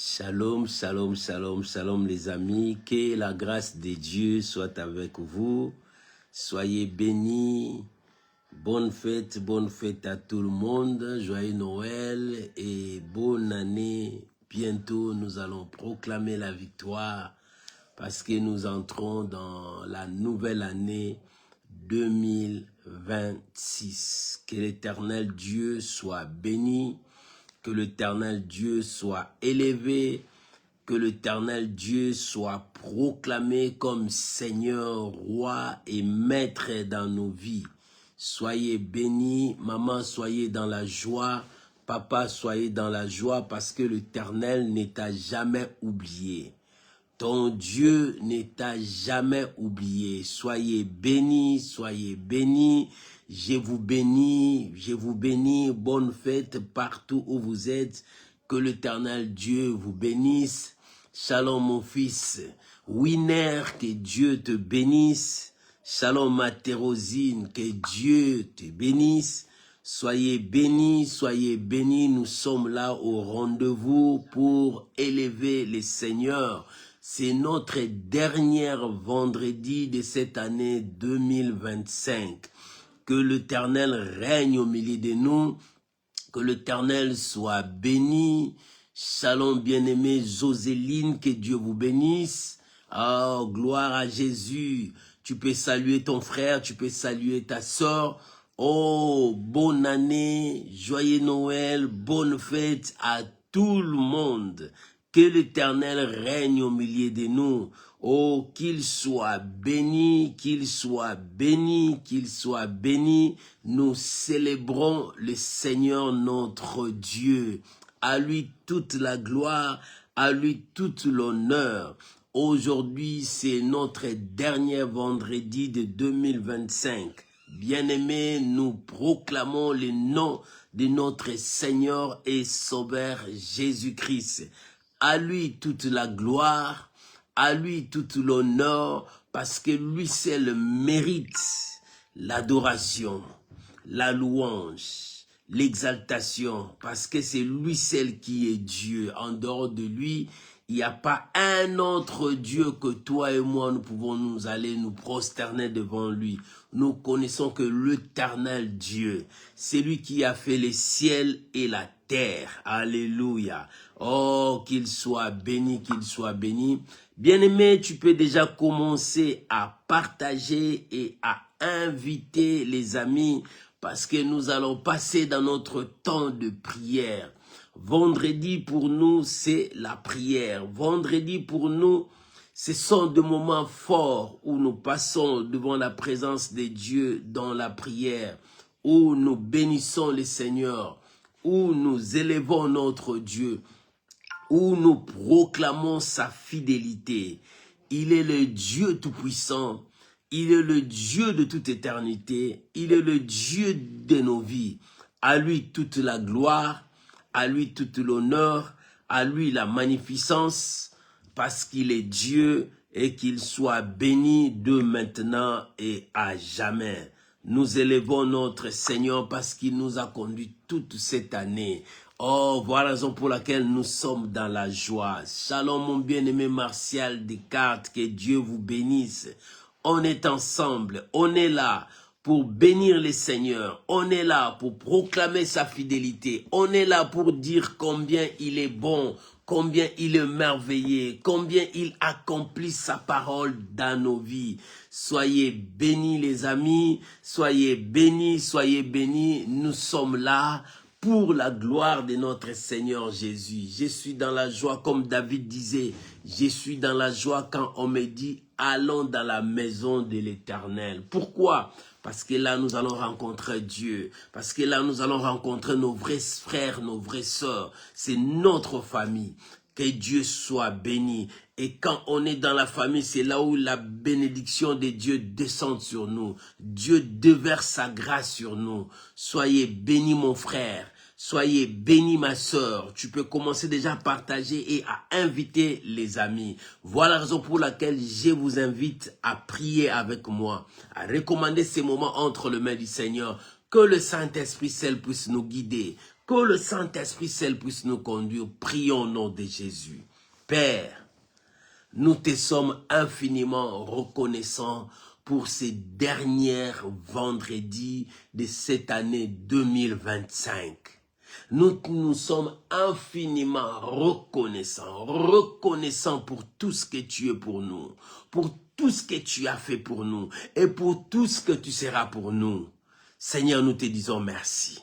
Shalom, shalom, shalom, shalom les amis, que la grâce de Dieu soit avec vous, soyez bénis, bonne fête à tout le monde, joyeux Noël et bonne année. Bientôt nous allons proclamer la victoire parce que nous entrons dans la nouvelle année 2026. Que l'Éternel Dieu soit béni. Que l'Éternel Dieu soit élevé, que l'Éternel Dieu soit proclamé comme Seigneur, Roi et Maître dans nos vies. Soyez bénis, maman, soyez dans la joie, papa, soyez dans la joie parce que l'Éternel ne t'a jamais oublié. Ton Dieu ne t'a jamais oublié. Soyez bénis, soyez bénis. Je vous bénis, bonne fête partout où vous êtes, que l'Éternel Dieu vous bénisse. Shalom mon fils, Winner, que Dieu te bénisse. Shalom ma Thérosine, que Dieu te bénisse. Soyez bénis, nous sommes là au rendez-vous pour élever les seigneurs. C'est notre dernier vendredi de cette année 2025. Que l'Éternel règne au milieu de nous, que l'Éternel soit béni. Shalom bien-aimé Joséline, que Dieu vous bénisse. Oh, gloire à Jésus. Tu peux saluer ton frère, tu peux saluer ta sœur. Oh, bonne année, joyeux Noël, bonne fête à tout le monde. Que l'Éternel règne au milieu de nous. Oh, qu'il soit béni, qu'il soit béni, qu'il soit béni. Nous célébrons le Seigneur notre Dieu. À lui toute la gloire, à lui toute l'honneur. Aujourd'hui, c'est notre dernier vendredi de 2025. Bien-aimés, nous proclamons le nom de notre Seigneur et Sauveur Jésus-Christ. À lui toute la gloire, à lui toute l'honneur, parce que lui seul mérite l'adoration, la louange, l'exaltation, parce que c'est lui seul qui est Dieu. En dehors de lui, il n'y a pas un autre Dieu que toi et moi, nous pouvons nous aller nous prosterner devant lui. Nous connaissons que l'Éternel Dieu, c'est lui qui a fait les ciels et la terre. Alléluia. Oh, qu'il soit béni, qu'il soit béni. Bien-aimé, tu peux déjà commencer à partager et à inviter les amis parce que nous allons passer dans notre temps de prière. Vendredi pour nous, c'est la prière. Vendredi pour nous, ce sont des moments forts où nous passons devant la présence de Dieu dans la prière, où nous bénissons le Seigneur, où nous élevons notre Dieu, où nous proclamons sa fidélité. Il est le Dieu tout-puissant, il est le Dieu de toute éternité, il est le Dieu de nos vies. À lui toute la gloire, à lui toute l'honneur, à lui la magnificence, parce qu'il est Dieu et qu'il soit béni de maintenant et à jamais. Nous élevons notre Seigneur parce qu'il nous a conduits toute cette année. Oh, voilà la raison pour laquelle nous sommes dans la joie. Shalom mon bien-aimé Martial Descartes, que Dieu vous bénisse. On est ensemble, on est là pour bénir les seigneurs, on est là pour proclamer sa fidélité, on est là pour dire combien il est bon, combien il est merveilleux, combien il accomplit sa parole dans nos vies. Soyez bénis les amis, soyez bénis, nous sommes là pour la gloire de notre Seigneur Jésus. Je suis dans la joie comme David disait, je suis dans la joie quand on me dit allons dans la maison de l'Éternel. Pourquoi ? Parce que là, nous allons rencontrer Dieu. Parce que là, nous allons rencontrer nos vrais frères, nos vraies sœurs. C'est notre famille. Que Dieu soit béni. Et quand on est dans la famille, c'est là où la bénédiction de Dieu descend sur nous. Dieu déverse sa grâce sur nous. Soyez bénis mon frère. Soyez bénis ma sœur. Tu peux commencer déjà à partager et à inviter les amis. Voilà la raison pour laquelle je vous invite à prier avec moi, à recommander ces moments entre les mains du Seigneur. Que le Saint-Esprit seul puisse nous guider. Que le Saint-Esprit seul puisse nous conduire. Prions au nom de Jésus. Père, nous te sommes infiniment reconnaissants pour ces derniers vendredis de cette année 2025. Nous sommes infiniment reconnaissants pour tout ce que tu es pour nous, pour tout ce que tu as fait pour nous et pour tout ce que tu seras pour nous. Seigneur, nous te disons merci.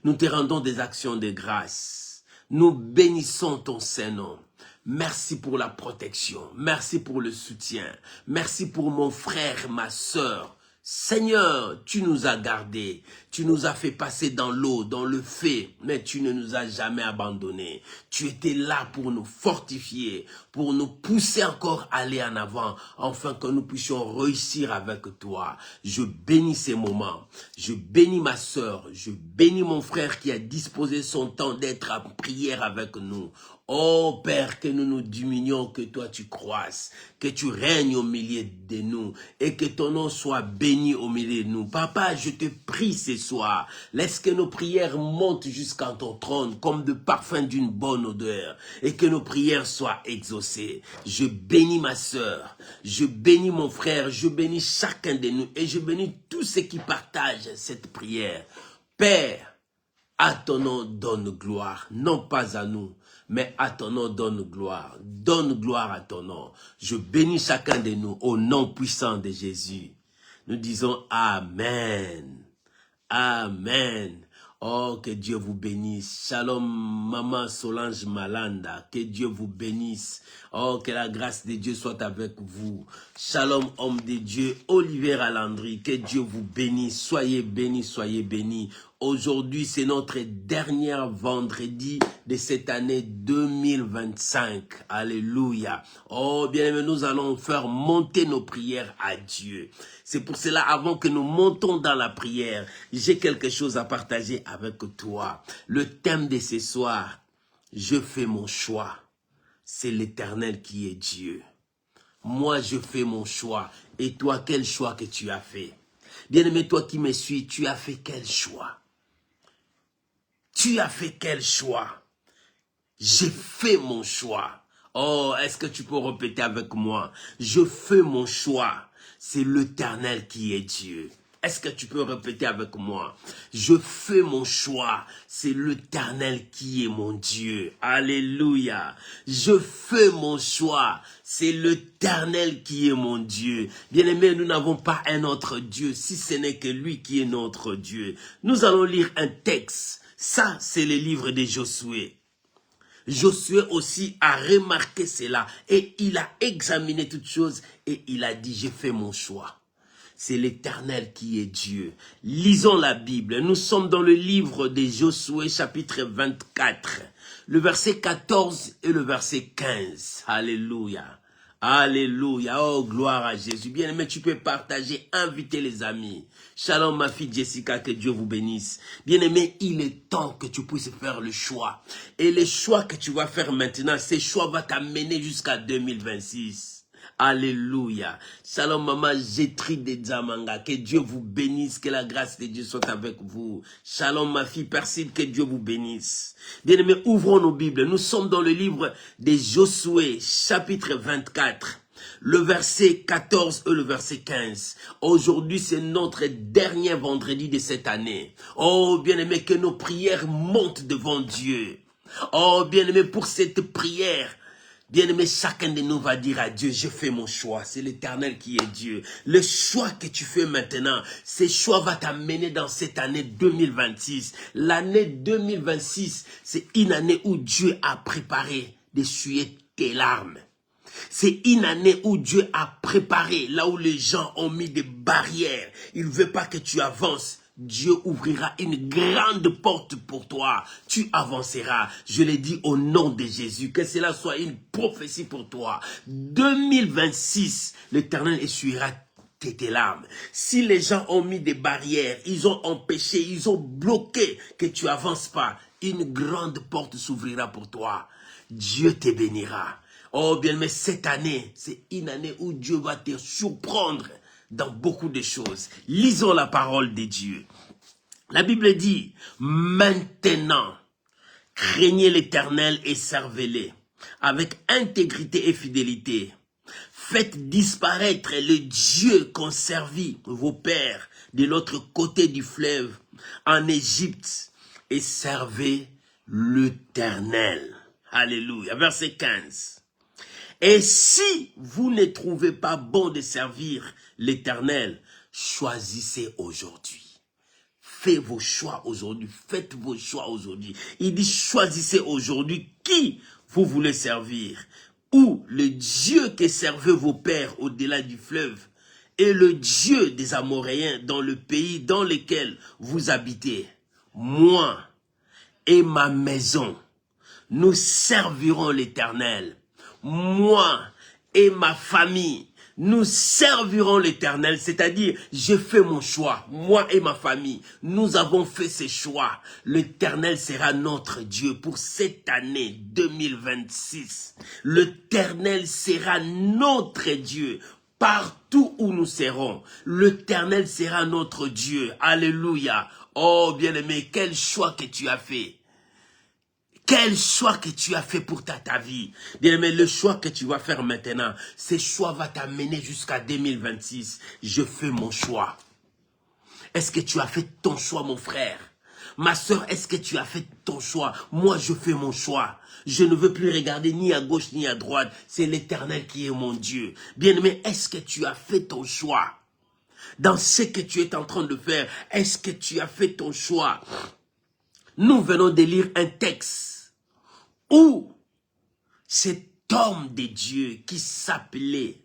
Nous te rendons des actions de grâce. Nous bénissons ton Saint-Nom. Merci pour la protection. Merci pour le soutien. Merci pour mon frère, ma sœur. Seigneur, tu nous as gardés, tu nous as fait passer dans l'eau, dans le feu, mais tu ne nous as jamais abandonnés. Tu étais là pour nous fortifier, pour nous pousser encore à aller en avant, afin que nous puissions réussir avec toi. Je bénis ces moments, je bénis ma sœur, je bénis mon frère qui a disposé son temps d'être en prière avec nous. Oh Père, que nous nous diminuions, que toi tu croisses, que tu règnes au milieu de nous et que ton nom soit béni au milieu de nous. Papa, je te prie ce soir, laisse que nos prières montent jusqu'à ton trône comme de parfum d'une bonne odeur et que nos prières soient exaucées. Je bénis ma sœur, je bénis mon frère, je bénis chacun de nous et je bénis tous ceux qui partagent cette prière. Père, à ton nom donne gloire, non pas à nous, mais à ton nom donne gloire. Donne gloire à ton nom. Je bénis chacun de nous au nom puissant de Jésus. Nous disons Amen. Amen. Oh, que Dieu vous bénisse. Shalom, maman Solange Malanda. Que Dieu vous bénisse. Oh, que la grâce de Dieu soit avec vous. Shalom, homme de Dieu. Olivier Alandry. Que Dieu vous bénisse. Soyez bénis, soyez bénis. Aujourd'hui, c'est notre dernier vendredi de cette année 2025. Alléluia. Oh, bien aimé, nous allons faire monter nos prières à Dieu. C'est pour cela, avant que nous montons dans la prière, j'ai quelque chose à partager avec toi. Le thème de ce soir, je fais mon choix. C'est l'Éternel qui est Dieu. Moi, je fais mon choix. Et toi, quel choix que tu as fait? Bien-aimé, toi qui me suis, tu as fait quel choix? Tu as fait quel choix? J'ai fait mon choix. Oh, est-ce que tu peux répéter avec moi? Je fais mon choix. C'est l'Éternel qui est Dieu. Est-ce que tu peux répéter avec moi? Je fais mon choix. C'est l'Éternel qui est mon Dieu. Alléluia. Je fais mon choix. C'est l'Éternel qui est mon Dieu. Bien-aimés, nous n'avons pas un autre Dieu, si ce n'est que lui qui est notre Dieu. Nous allons lire un texte. Ça, c'est le livre de Josué. Josué aussi a remarqué cela et il a examiné toutes choses et il a dit, j'ai fait mon choix. C'est l'Éternel qui est Dieu. Lisons la Bible. Nous sommes dans le livre de Josué, chapitre 24, le verset 14 et le verset 15. Alléluia. Alléluia. Oh, gloire à Jésus. Bien aimé, tu peux partager, inviter les amis. Shalom, ma fille Jessica, que Dieu vous bénisse. Bien aimé, il est temps que tu puisses faire le choix. Et le choix que tu vas faire maintenant, ce choix va t'amener jusqu'à 2026. Alléluia. Shalom maman Jétri de Zamanga. Que Dieu vous bénisse. Que la grâce de Dieu soit avec vous. Shalom ma fille Perside. Que Dieu vous bénisse. Bien-aimés, ouvrons nos Bibles. Nous sommes dans le livre de Josué, chapitre 24. Le verset 14 et le verset 15. Aujourd'hui, c'est notre dernier vendredi de cette année. Oh, bien-aimés, que nos prières montent devant Dieu. Oh, bien-aimés, pour cette prière, bien-aimé, chacun de nous va dire à Dieu, je fais mon choix. C'est l'Éternel qui est Dieu. Le choix que tu fais maintenant, ce choix va t'amener dans cette année 2026. L'année 2026, c'est une année où Dieu a préparé d'essuyer tes larmes. C'est une année où Dieu a préparé, là où les gens ont mis des barrières. Il ne veut pas que tu avances. Dieu ouvrira une grande porte pour toi. Tu avanceras. Je l'ai dit au nom de Jésus. Que cela soit une prophétie pour toi. 2026, l'Éternel essuiera tes larmes. Si les gens ont mis des barrières, ils ont empêché, ils ont bloqué que tu avances pas, une grande porte s'ouvrira pour toi. Dieu te bénira. Oh bien, mais cette année, c'est une année où Dieu va te surprendre dans beaucoup de choses. Lisons la parole de Dieu. La Bible dit, maintenant, Craignez l'Éternel et servez-les avec intégrité et fidélité. Faites disparaître le Dieu qu'ont servi vos pères de l'autre côté du fleuve en Égypte et servez l'Éternel. Alléluia. Verset 15. Et si vous ne trouvez pas bon de servir l'Éternel, choisissez aujourd'hui. Faites vos choix aujourd'hui. Faites vos choix aujourd'hui. Il dit choisissez aujourd'hui qui vous voulez servir. Ou le Dieu que servaient vos pères au-delà du fleuve et le Dieu des Amoréens dans le pays dans lequel vous habitez. Moi et ma maison, nous servirons l'Éternel. Moi et ma famille, nous servirons l'Éternel, c'est-à-dire, je fais mon choix, moi et ma famille, nous avons fait ce choix. L'Éternel sera notre Dieu pour cette année 2026. L'Éternel sera notre Dieu partout où nous serons. L'Éternel sera notre Dieu. Alléluia. Oh bien-aimé, quel choix que tu as fait. Quel choix que tu as fait pour ta vie. Bien-aimé, le choix que tu vas faire maintenant, ce choix va t'amener jusqu'à 2026. Je fais mon choix. Est-ce que tu as fait ton choix, mon frère? Ma soeur, est-ce que tu as fait ton choix? Moi, je fais mon choix. Je ne veux plus regarder ni à gauche ni à droite. C'est l'Éternel qui est mon Dieu. Bien-aimé, est-ce que tu as fait ton choix? Dans ce que tu es en train de faire, est-ce que tu as fait ton choix? Nous venons de lire un texte où cet homme de Dieu qui s'appelait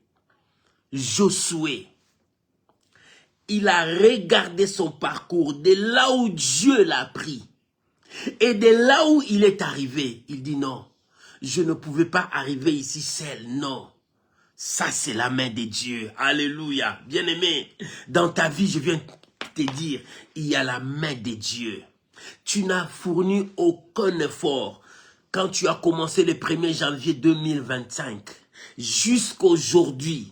Josué, il a regardé son parcours de là où Dieu l'a pris et de là où il est arrivé. Il dit non, je ne pouvais pas arriver ici seul, non. Ça c'est la main de Dieu, alléluia. Bien-aimé, dans ta vie je viens te dire, il y a la main de Dieu. Tu n'as fourni aucun effort. Quand tu as commencé le 1er janvier 2025, jusqu'aujourd'hui,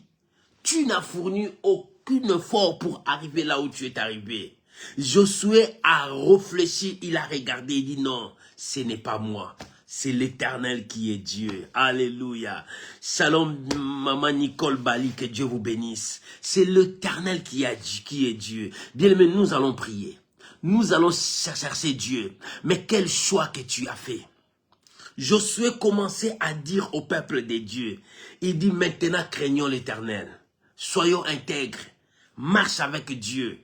tu n'as fourni aucun effort pour arriver là où tu es arrivé. Josué a réfléchi, il a regardé, il dit non, ce n'est pas moi. C'est l'Éternel qui est Dieu. Alléluia. Shalom, maman Nicole Bali, que Dieu vous bénisse. C'est l'Éternel qui est Dieu. Bien aimé, nous allons prier. Nous allons chercher Dieu. Mais quel choix que tu as fait? Josué commençait à dire au peuple de Dieu, il dit maintenant craignons l'Éternel, soyons intègres, marche avec Dieu.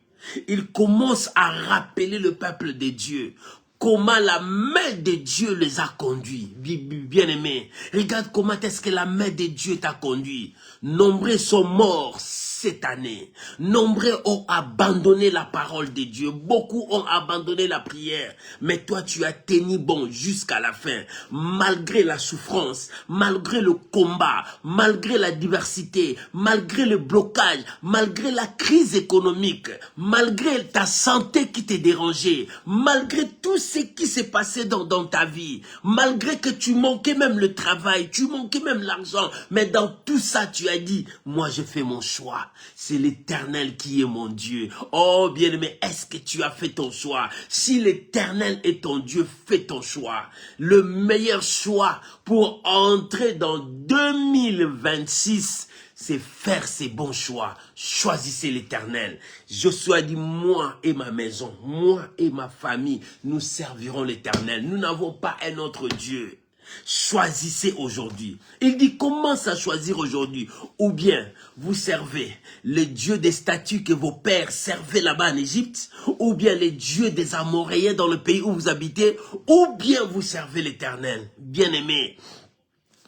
Il commence à rappeler le peuple de Dieu, comment la main de Dieu les a conduits. Bien-aimés, regarde comment est-ce que la main de Dieu t'a conduit. Nombreux sont morts cette année. Nombreux ont abandonné la parole de Dieu. Beaucoup ont abandonné la prière. Mais toi, tu as tenu bon jusqu'à la fin. Malgré la souffrance, malgré le combat, malgré la diversité, malgré le blocage, malgré la crise économique, malgré ta santé qui t'est dérangée, malgré tout ce qui s'est passé dans ta vie, malgré que tu manquais même le travail, tu manquais même l'argent, mais dans tout ça, tu as dit, moi je fais mon choix. C'est l'Éternel qui est mon Dieu. Oh bien-aimé, est-ce que tu as fait ton choix? Si l'Éternel est ton Dieu, fais ton choix. Le meilleur choix pour entrer dans 2026, c'est faire ces bons choix. Choisissez l'Éternel. Josué a dit, moi et ma maison, moi et ma famille, nous servirons l'Éternel. Nous n'avons pas un autre Dieu. Choisissez aujourd'hui. Il dit, commence à choisir aujourd'hui. Ou bien, vous servez le Dieu des statues que vos pères servaient là-bas en Égypte, ou bien les dieux des Amoréens dans le pays où vous habitez, ou bien vous servez l'Éternel. Bien-aimés,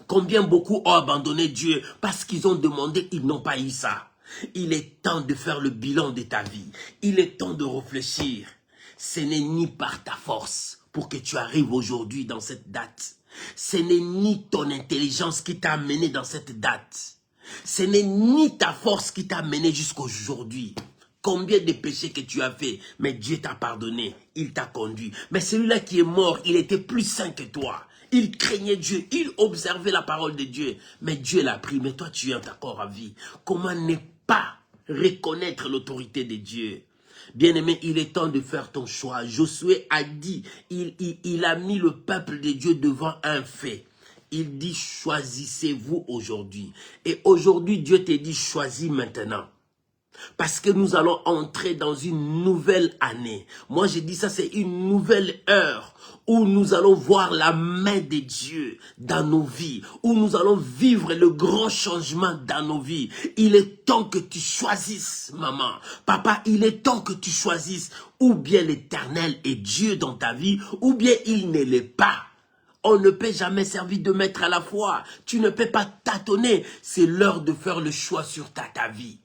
combien beaucoup ont abandonné Dieu parce qu'ils ont demandé, ils n'ont pas eu ça. Il est temps de faire le bilan de ta vie. Il est temps de réfléchir. Ce n'est ni par ta force pour que tu arrives aujourd'hui dans cette date. Ce n'est ni ton intelligence qui t'a amené dans cette date. Ce n'est ni ta force qui t'a amené jusqu'aujourd'hui. Combien de péchés que tu as fait, mais Dieu t'a pardonné, il t'a conduit. Mais celui-là qui est mort, il était plus saint que toi. Il craignait Dieu, il observait la parole de Dieu. Mais Dieu l'a pris, mais toi tu es encore à vie. Comment ne pas reconnaître l'autorité de Dieu? Bien-aimé, il est temps de faire ton choix. Josué a dit, il a mis le peuple de Dieu devant un fait. Il dit, choisissez-vous aujourd'hui. Et aujourd'hui, Dieu te dit, choisis maintenant. Parce que nous allons entrer dans une nouvelle année. Moi, je dis ça, c'est une nouvelle heure où nous allons voir la main de Dieu dans nos vies, où nous allons vivre le grand changement dans nos vies. Il est temps que tu choisisses, maman. Papa, il est temps que tu choisisses ou bien l'Éternel est Dieu dans ta vie, ou bien il ne l'est pas. On ne peut jamais servir de maître à la fois. Tu ne peux pas tâtonner. C'est l'heure de faire le choix sur ta vie.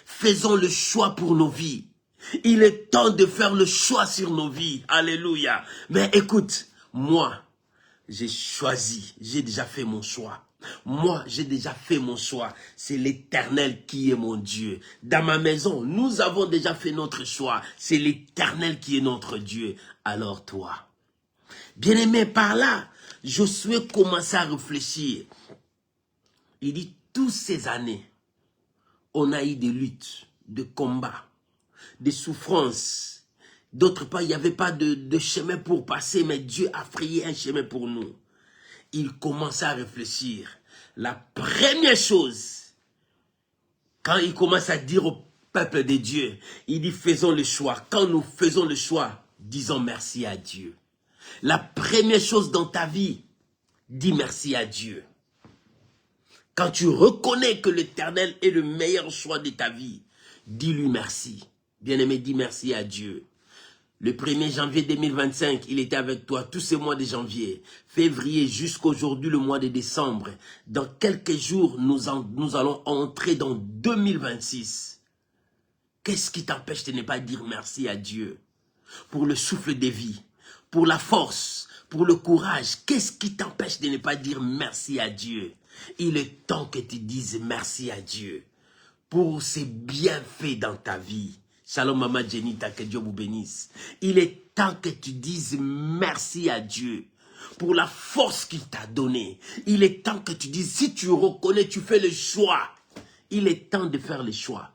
Faisons le choix pour nos vies. Il est temps de faire le choix sur nos vies. Alléluia. Mais écoute, moi, j'ai choisi. J'ai déjà fait mon choix. Moi, j'ai déjà fait mon choix. C'est l'Éternel qui est mon Dieu. Dans ma maison, nous avons déjà fait notre choix. C'est l'Éternel qui est notre Dieu. Alors toi, bien-aimé, par là, Josué commençait à réfléchir. Il dit, toutes ces années, on a eu des luttes, des combats, des souffrances. D'autre part, il n'y avait pas de chemin pour passer, mais Dieu a frayé un chemin pour nous. Il commençait à réfléchir. La première chose, quand il commence à dire au peuple de Dieu, il dit faisons le choix. Quand nous faisons le choix, disons merci à Dieu. La première chose dans ta vie, dis merci à Dieu. Quand tu reconnais que l'Éternel est le meilleur choix de ta vie, dis-lui merci. Bien-aimé, dis merci à Dieu. Le 1er janvier 2025, il était avec toi tous ces mois de janvier, février jusqu'aujourd'hui le mois de décembre. Dans quelques jours, nous allons entrer dans 2026. Qu'est-ce qui t'empêche de ne pas dire merci à Dieu pour le souffle de vie, pour la force, pour le courage? Qu'est-ce qui t'empêche de ne pas dire merci à Dieu? Il est temps que tu dises merci à Dieu pour ses bienfaits dans ta vie. Shalom Maman Jenita, que Dieu vous bénisse. Il est temps que tu dises merci à Dieu pour la force qu'il t'a donnée. Il est temps que tu dises, si tu reconnais, tu fais le choix. Il est temps de faire le choix.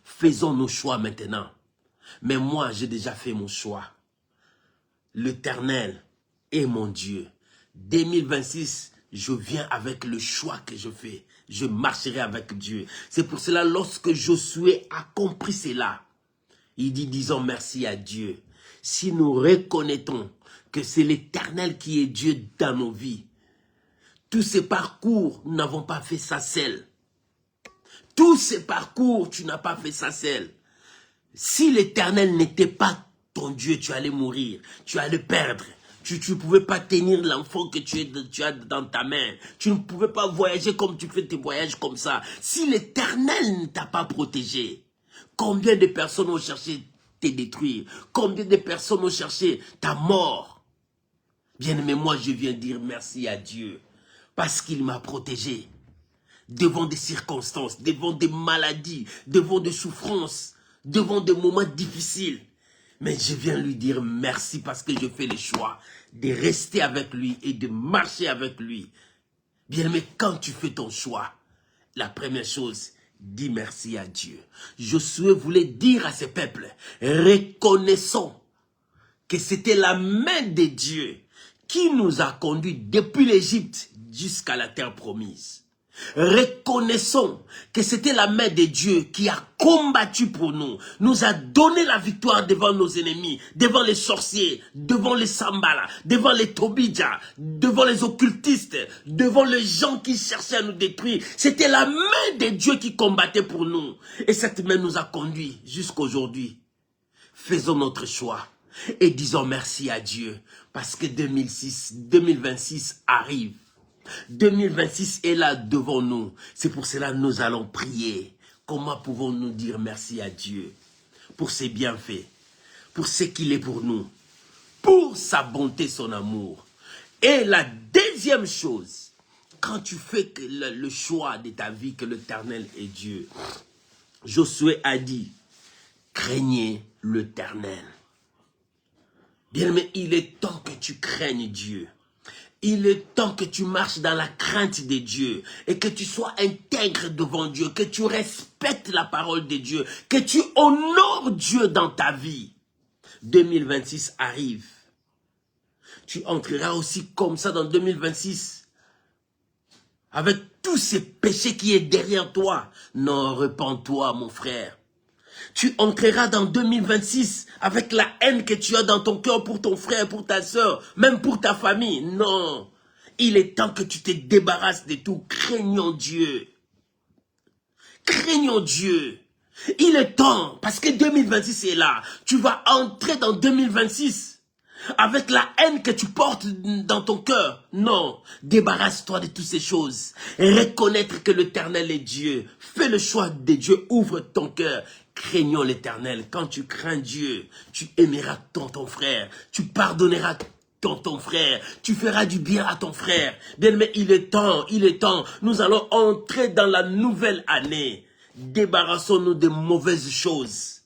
Faisons nos choix maintenant. Mais moi, j'ai déjà fait mon choix. L'Éternel est mon Dieu. 2026, je viens avec le choix que je fais. Je marcherai avec Dieu. C'est pour cela, lorsque Josué a compris cela, il dit, disons merci à Dieu. Si nous reconnaissons que c'est l'Éternel qui est Dieu dans nos vies, tous ces parcours, nous n'avons pas fait ça seul. Tous ces parcours, tu n'as pas fait ça seul. Si l'Éternel n'était pas ton Dieu, tu allais mourir, tu allais perdre. Tu ne pouvais pas tenir l'enfant que tu as dans ta main. Tu ne pouvais pas voyager comme tu fais tes voyages comme ça. Si l'Éternel ne t'a pas protégé, combien de personnes ont cherché te détruire? Combien de personnes ont cherché ta mort? Bien-aimé, moi je viens dire merci à Dieu parce qu'il m'a protégé devant des circonstances, devant des maladies, devant des souffrances, devant des moments difficiles. Mais je viens lui dire merci parce que je fais le choix de rester avec lui et de marcher avec lui. Bien-aimé, quand tu fais ton choix, la première chose, dis merci à Dieu. Josué voulait dire à ce peuple, reconnaissons que c'était la main de Dieu qui nous a conduits depuis l'Égypte jusqu'à la terre promise. Reconnaissons que c'était la main de Dieu qui a combattu pour nous, nous a donné la victoire devant nos ennemis, devant les sorciers, devant les Sambala, devant les Tobidja, devant les occultistes, devant les gens qui cherchaient à nous détruire. C'était la main de Dieu qui combattait pour nous. Et cette main nous a conduits jusqu'à aujourd'hui. Faisons notre choix et disons merci à Dieu parce que 2026 arrive. 2026 est là devant nous. C'est pour cela que nous allons prier. Comment pouvons-nous dire merci à Dieu pour ses bienfaits, pour ce qu'il est pour nous, pour sa bonté, son amour. Et la deuxième chose, quand tu fais le choix de ta vie que l'Éternel est Dieu, Josué a dit, craignez l'Éternel. Bien-aimé, il est temps que tu craignes Dieu. Il est temps que tu marches dans la crainte de Dieu et que tu sois un tel intègre devant Dieu, que tu respectes la parole de Dieu, que tu honores Dieu dans ta vie. 2026 arrive. Tu entreras aussi comme ça dans 2026. Avec tous ces péchés qui est derrière toi. Non, repens-toi, mon frère. Tu entreras dans 2026 avec la haine que tu as dans ton cœur pour ton frère, pour ta soeur, même pour ta famille. Non. Il est temps que tu te débarrasses de tout. Craignons Dieu. Craignons Dieu. Il est temps, parce que 2026 est là. Tu vas entrer dans 2026 avec la haine que tu portes dans ton cœur. Non, débarrasse-toi de toutes ces choses. Reconnaître que l'Éternel est Dieu. Fais le choix de Dieu, ouvre ton cœur. Craignons l'Éternel. Quand tu crains Dieu, tu aimeras ton frère. Tu pardonneras ton frère, tu feras du bien à ton frère. Bien, mais il est temps. Nous allons entrer dans la nouvelle année. Débarrassons-nous des mauvaises choses.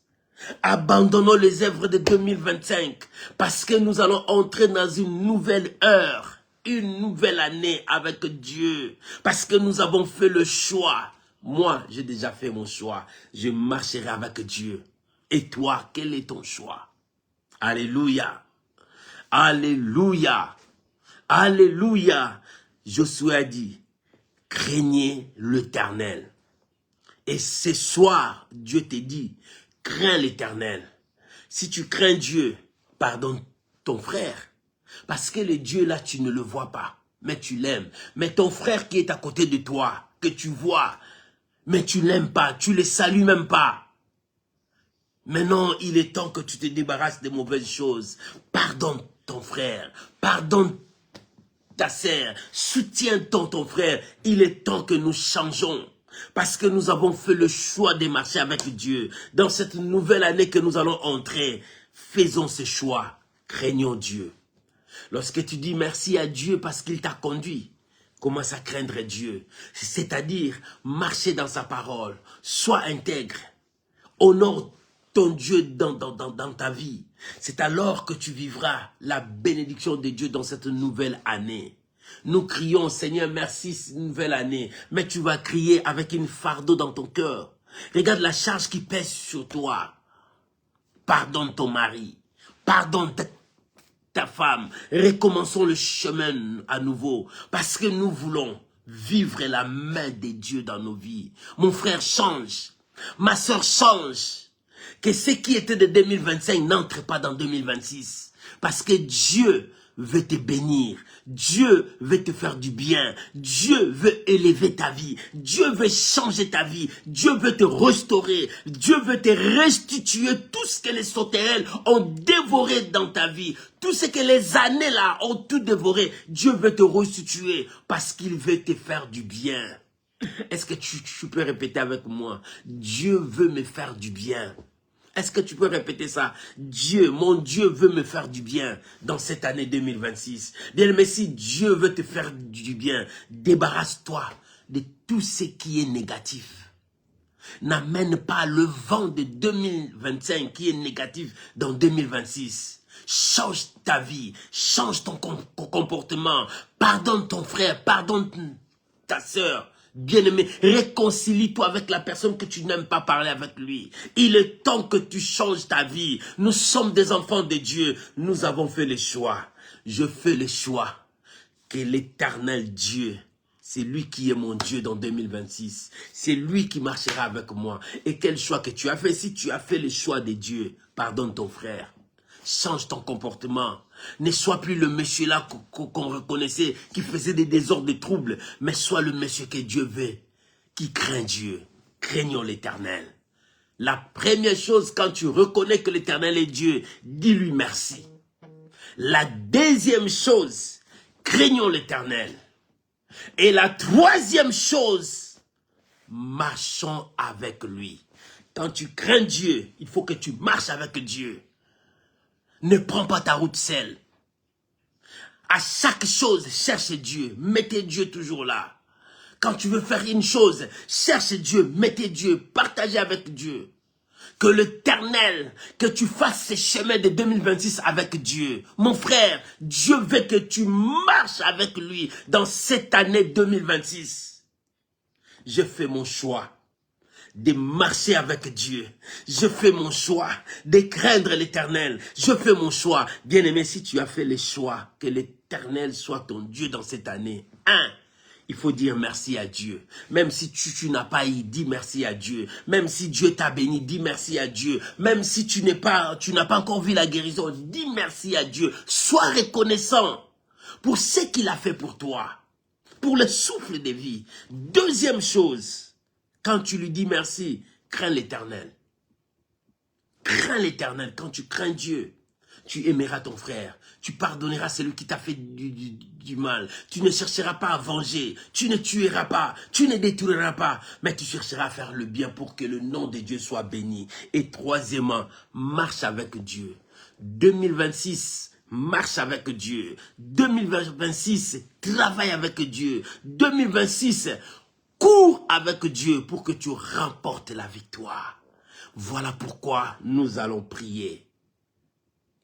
Abandonnons les œuvres de 2025 parce que nous allons entrer dans une nouvelle heure, une nouvelle année avec Dieu. Parce que nous avons fait le choix. Moi, j'ai déjà fait mon choix. Je marcherai avec Dieu. Et toi, quel est ton choix? Alléluia. Alléluia. Alléluia. Josué a dit, craignez l'Éternel. Et ce soir, Dieu te dit, crains l'Éternel. Si tu crains Dieu, pardonne ton frère. Parce que le Dieu là, tu ne le vois pas, mais tu l'aimes. Mais ton frère qui est à côté de toi, que tu vois, mais tu l'aimes pas, tu le salues même pas. Maintenant, il est temps que tu te débarrasses des mauvaises choses. Pardonne ton frère, pardonne ta sœur, soutiens ton frère. Il est temps que nous changeons. Parce que nous avons fait le choix de marcher avec Dieu. Dans cette nouvelle année que nous allons entrer, faisons ce choix. Craignons Dieu. Lorsque tu dis merci à Dieu parce qu'il t'a conduit, commence à craindre Dieu. C'est-à-dire, marcher dans sa parole. Sois intègre. Honore ton Dieu dans ta vie. C'est alors que tu vivras la bénédiction de Dieu dans cette nouvelle année. Nous crions, Seigneur, merci, cette nouvelle année. Mais tu vas crier avec une fardeau dans ton cœur. Regarde la charge qui pèse sur toi. Pardonne ton mari. Pardonne ta femme. Recommençons le chemin à nouveau. Parce que nous voulons vivre la main de Dieu dans nos vies. Mon frère, change. Ma soeur, change. Que ce qui était de 2025 n'entre pas dans 2026. Parce que Dieu veut te bénir. Dieu veut te faire du bien. Dieu veut élever ta vie. Dieu veut changer ta vie. Dieu veut te restaurer. Dieu veut te restituer tout ce que les sauterelles ont dévoré dans ta vie. Tout ce que les années là ont tout dévoré. Dieu veut te restituer parce qu'il veut te faire du bien. Est-ce que tu peux répéter avec moi? Dieu veut me faire du bien. Est-ce que tu peux répéter ça? Dieu, mon Dieu veut me faire du bien dans cette année 2026. Bien, mais si Dieu veut te faire du bien, débarrasse-toi de tout ce qui est négatif. N'amène pas le vent de 2025 qui est négatif dans 2026. Change ta vie, change ton comportement. Pardonne ton frère, pardonne ta sœur. Bien-aimé, réconcilie-toi avec la personne que tu n'aimes pas parler avec lui. Il est temps que tu changes ta vie. Nous sommes des enfants de Dieu. Nous avons fait le choix. Je fais le choix que l'Éternel Dieu, c'est lui qui est mon Dieu dans 2026. C'est lui qui marchera avec moi. Et quel choix que tu as fait? Si tu as fait le choix de Dieu, pardonne ton frère. Change ton comportement. Ne sois plus le monsieur là qu'on reconnaissait, qui faisait des désordres, des troubles. Mais sois le monsieur que Dieu veut, qui craint Dieu. Craignons l'Éternel. La première chose, quand tu reconnais que l'Éternel est Dieu, dis-lui merci. La deuxième chose, craignons l'Éternel. Et la troisième chose, marchons avec lui. Quand tu crains Dieu, il faut que tu marches avec Dieu. Ne prends pas ta route seule. À chaque chose, cherche Dieu. Mettez Dieu toujours là. Quand tu veux faire une chose, cherche Dieu. Mettez Dieu. Partagez avec Dieu. Que l'Éternel, que tu fasses ces chemins de 2026 avec Dieu. Mon frère, Dieu veut que tu marches avec lui dans cette année 2026. Je fais mon choix de marcher avec Dieu. Je fais mon choix de craindre l'Éternel. Je fais mon choix. Bien-aimé, si tu as fait le choix que l'Éternel soit ton Dieu dans cette année, il faut dire merci à Dieu. Même si tu n'as pas eu, dis merci à Dieu. Même si Dieu t'a béni, dis merci à Dieu. Même si tu n'as pas encore vu la guérison, dis merci à Dieu. Sois reconnaissant pour ce qu'il a fait pour toi, pour le souffle de vie. Deuxième chose, quand tu lui dis merci, crains l'Éternel. Crains l'Éternel. Quand tu crains Dieu, tu aimeras ton frère. Tu pardonneras celui qui t'a fait du mal. Tu ne chercheras pas à venger. Tu ne tueras pas. Tu ne détruiras pas. Mais tu chercheras à faire le bien pour que le nom de Dieu soit béni. Et troisièmement, marche avec Dieu. 2026, marche avec Dieu. 2026, travaille avec Dieu. 2026, cours avec Dieu pour que tu remportes la victoire. Voilà pourquoi nous allons prier.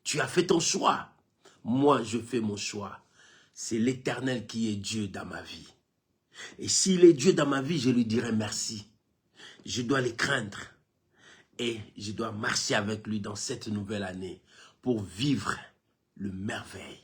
Tu as fait ton choix. Moi, je fais mon choix. C'est l'Éternel qui est Dieu dans ma vie. Et s'il est Dieu dans ma vie, je lui dirai merci. Je dois le craindre. Et je dois marcher avec lui dans cette nouvelle année pour vivre le merveille.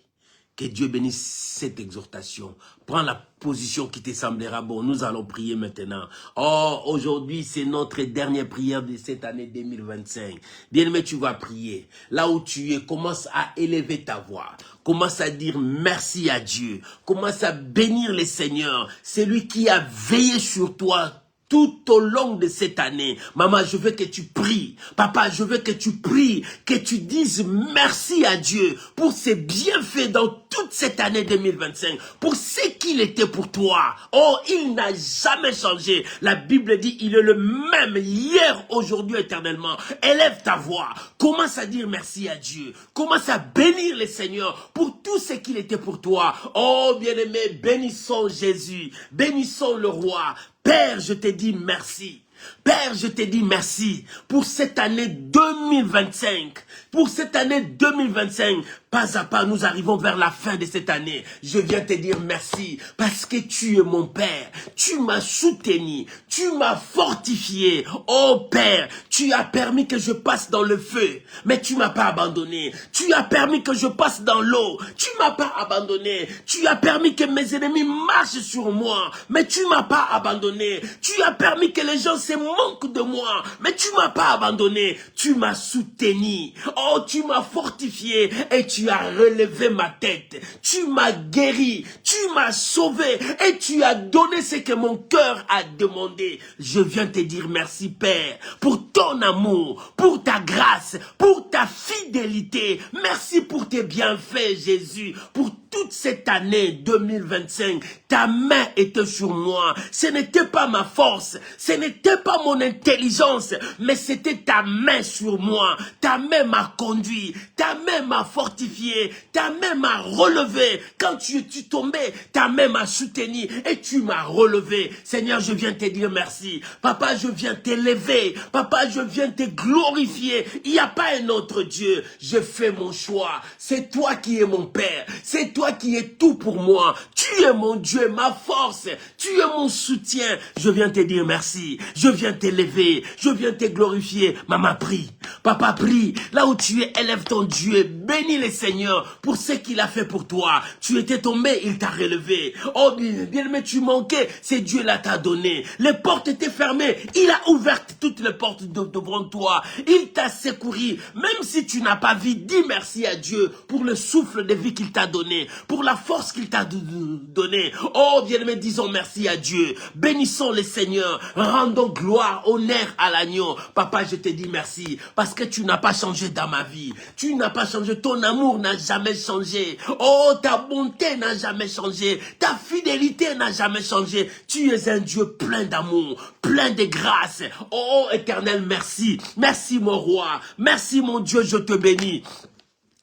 Que Dieu bénisse cette exhortation. Prends la position qui te semblera bon. Nous allons prier maintenant. Oh, aujourd'hui, c'est notre dernière prière de cette année 2025. Bien-aimé, tu vas prier. Là où tu es, commence à élever ta voix. Commence à dire merci à Dieu. Commence à bénir le Seigneur. C'est lui qui a veillé sur toi tout au long de cette année. Maman, je veux que tu pries. Papa, je veux que tu pries, que tu dises merci à Dieu pour ses bienfaits dans toute cette année 2025, pour ce qu'il était pour toi. Oh, il n'a jamais changé. La Bible dit, il est le même hier, aujourd'hui, éternellement. Élève ta voix. Commence à dire merci à Dieu. Commence à bénir le Seigneur pour tout ce qu'il était pour toi. Oh, bien-aimé, bénissons Jésus. Bénissons le roi. Père, je te dis merci. Père, je te dis merci pour cette année 2025. Pour cette année 2025, pas à pas, nous arrivons vers la fin de cette année. Je viens te dire merci parce que tu es mon Père. Tu m'as soutenu, tu m'as fortifié. Oh Père, tu as permis que je passe dans le feu, mais tu m'as pas abandonné. Tu as permis que je passe dans l'eau, tu m'as pas abandonné. Tu as permis que mes ennemis marchent sur moi, mais tu m'as pas abandonné. Tu as permis que les gens se moquent de moi, mais tu m'as pas abandonné. Tu m'as soutenu. Oh, tu m'as fortifié et tu as relevé ma tête. Tu m'as guéri, tu m'as sauvé et tu as donné ce que mon cœur a demandé. Je viens te dire merci Père pour ton amour, pour ta grâce, pour ta fidélité. Merci pour tes bienfaits Jésus, pour toute cette année 2025. Ta main était sur moi. Ce n'était pas ma force, ce n'était pas mon intelligence, mais c'était ta main sur moi. Ta main m'a conduit, ta main m'a fortifié, ta main m'a relevé. Quand tu tombais, ta main m'a soutenu et tu m'as relevé. Seigneur, je viens te dire merci. Papa, je viens t'élever. Papa, je viens te glorifier. Il n'y a pas un autre Dieu. Je fais mon choix. C'est toi qui es mon Père. C'est toi qui es tout pour moi. Tu es mon Dieu, ma force. Tu es mon soutien. Je viens te dire merci. Je viens t'élever. Je viens te glorifier. Maman, prie. Papa, prie. Là où tu es, élève ton Dieu. Bénis le Seigneur pour ce qu'il a fait pour toi. Tu étais tombé, il t'a relevé. Oh, bien-aimé, tu manquais. C'est Dieu là t'a donné. Les portes étaient fermées. Il a ouvert toutes les portes devant toi. Il t'a secouru. Même si tu n'as pas vu, dis merci à Dieu pour le souffle de vie qu'il t'a donné, pour la force qu'il t'a donné. Oh, bien-aimé, disons merci à Dieu. Bénissons le Seigneur. Rendons gloire, honneur à l'agneau. Papa, je te dis merci parce que tu n'as pas changé dans ma vie. Tu n'as pas changé. Ton amour n'a jamais changé. Oh, ta bonté n'a jamais changé. Ta fidélité n'a jamais changé. Tu es un Dieu plein d'amour, plein de grâce. Oh, Éternel, merci. Merci, mon roi. Merci, mon Dieu, je te bénis.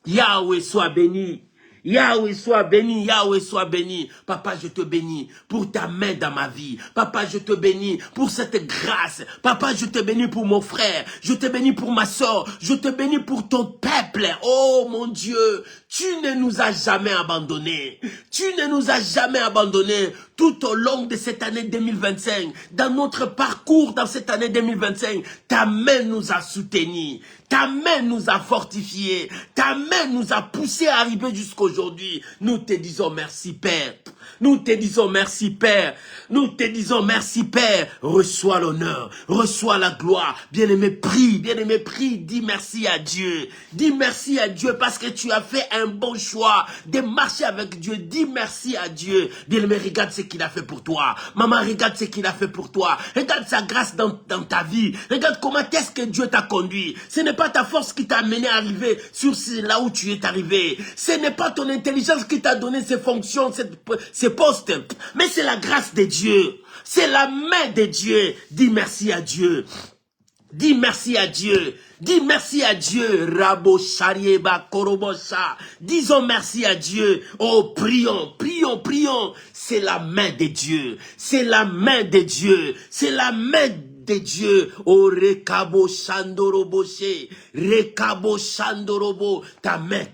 Yahweh, sois béni. Yahweh soit béni, Yahweh soit béni. Papa, je te bénis pour ta main dans ma vie. Papa, je te bénis pour cette grâce. Papa, je te bénis pour mon frère. Je te bénis pour ma soeur. Je te bénis pour ton peuple. Oh mon Dieu, tu ne nous as jamais abandonnés. Tu ne nous as jamais abandonnés. tout au long de cette année 2025, dans notre parcours dans cette année 2025, ta main nous a soutenus, ta main nous a fortifiés, ta main nous a poussés à arriver jusqu'aujourd'hui. Nous te disons merci Père. Nous te disons merci Père. Nous te disons merci Père. Reçois l'honneur, reçois la gloire. Bien-aimé, prie, dis merci à Dieu. Dis merci à Dieu parce que tu as fait un bon choix de marcher avec Dieu. Dis merci à Dieu. Bien-aimé, regarde ce qu'il a fait pour toi. Maman, regarde ce qu'il a fait pour toi. Regarde sa grâce dans ta vie. Regarde comment est-ce que Dieu t'a conduit. Ce n'est pas ta force qui t'a amené à arriver sur là où tu es arrivé. Ce n'est pas ton intelligence qui t'a donné ces fonctions, ces postes, mais c'est la grâce de Dieu. C'est la main de Dieu. Dis merci à Dieu. Dis merci à Dieu. Dis merci à Dieu. Rabo Sharieba Korobosha. Disons merci à Dieu. Oh, prions, prions, prions. C'est la main de Dieu. C'est la main de Dieu. C'est la main de Dieu. Oh, Rekabo Shandoroboshe. Rekabo Shandorobo. Ta main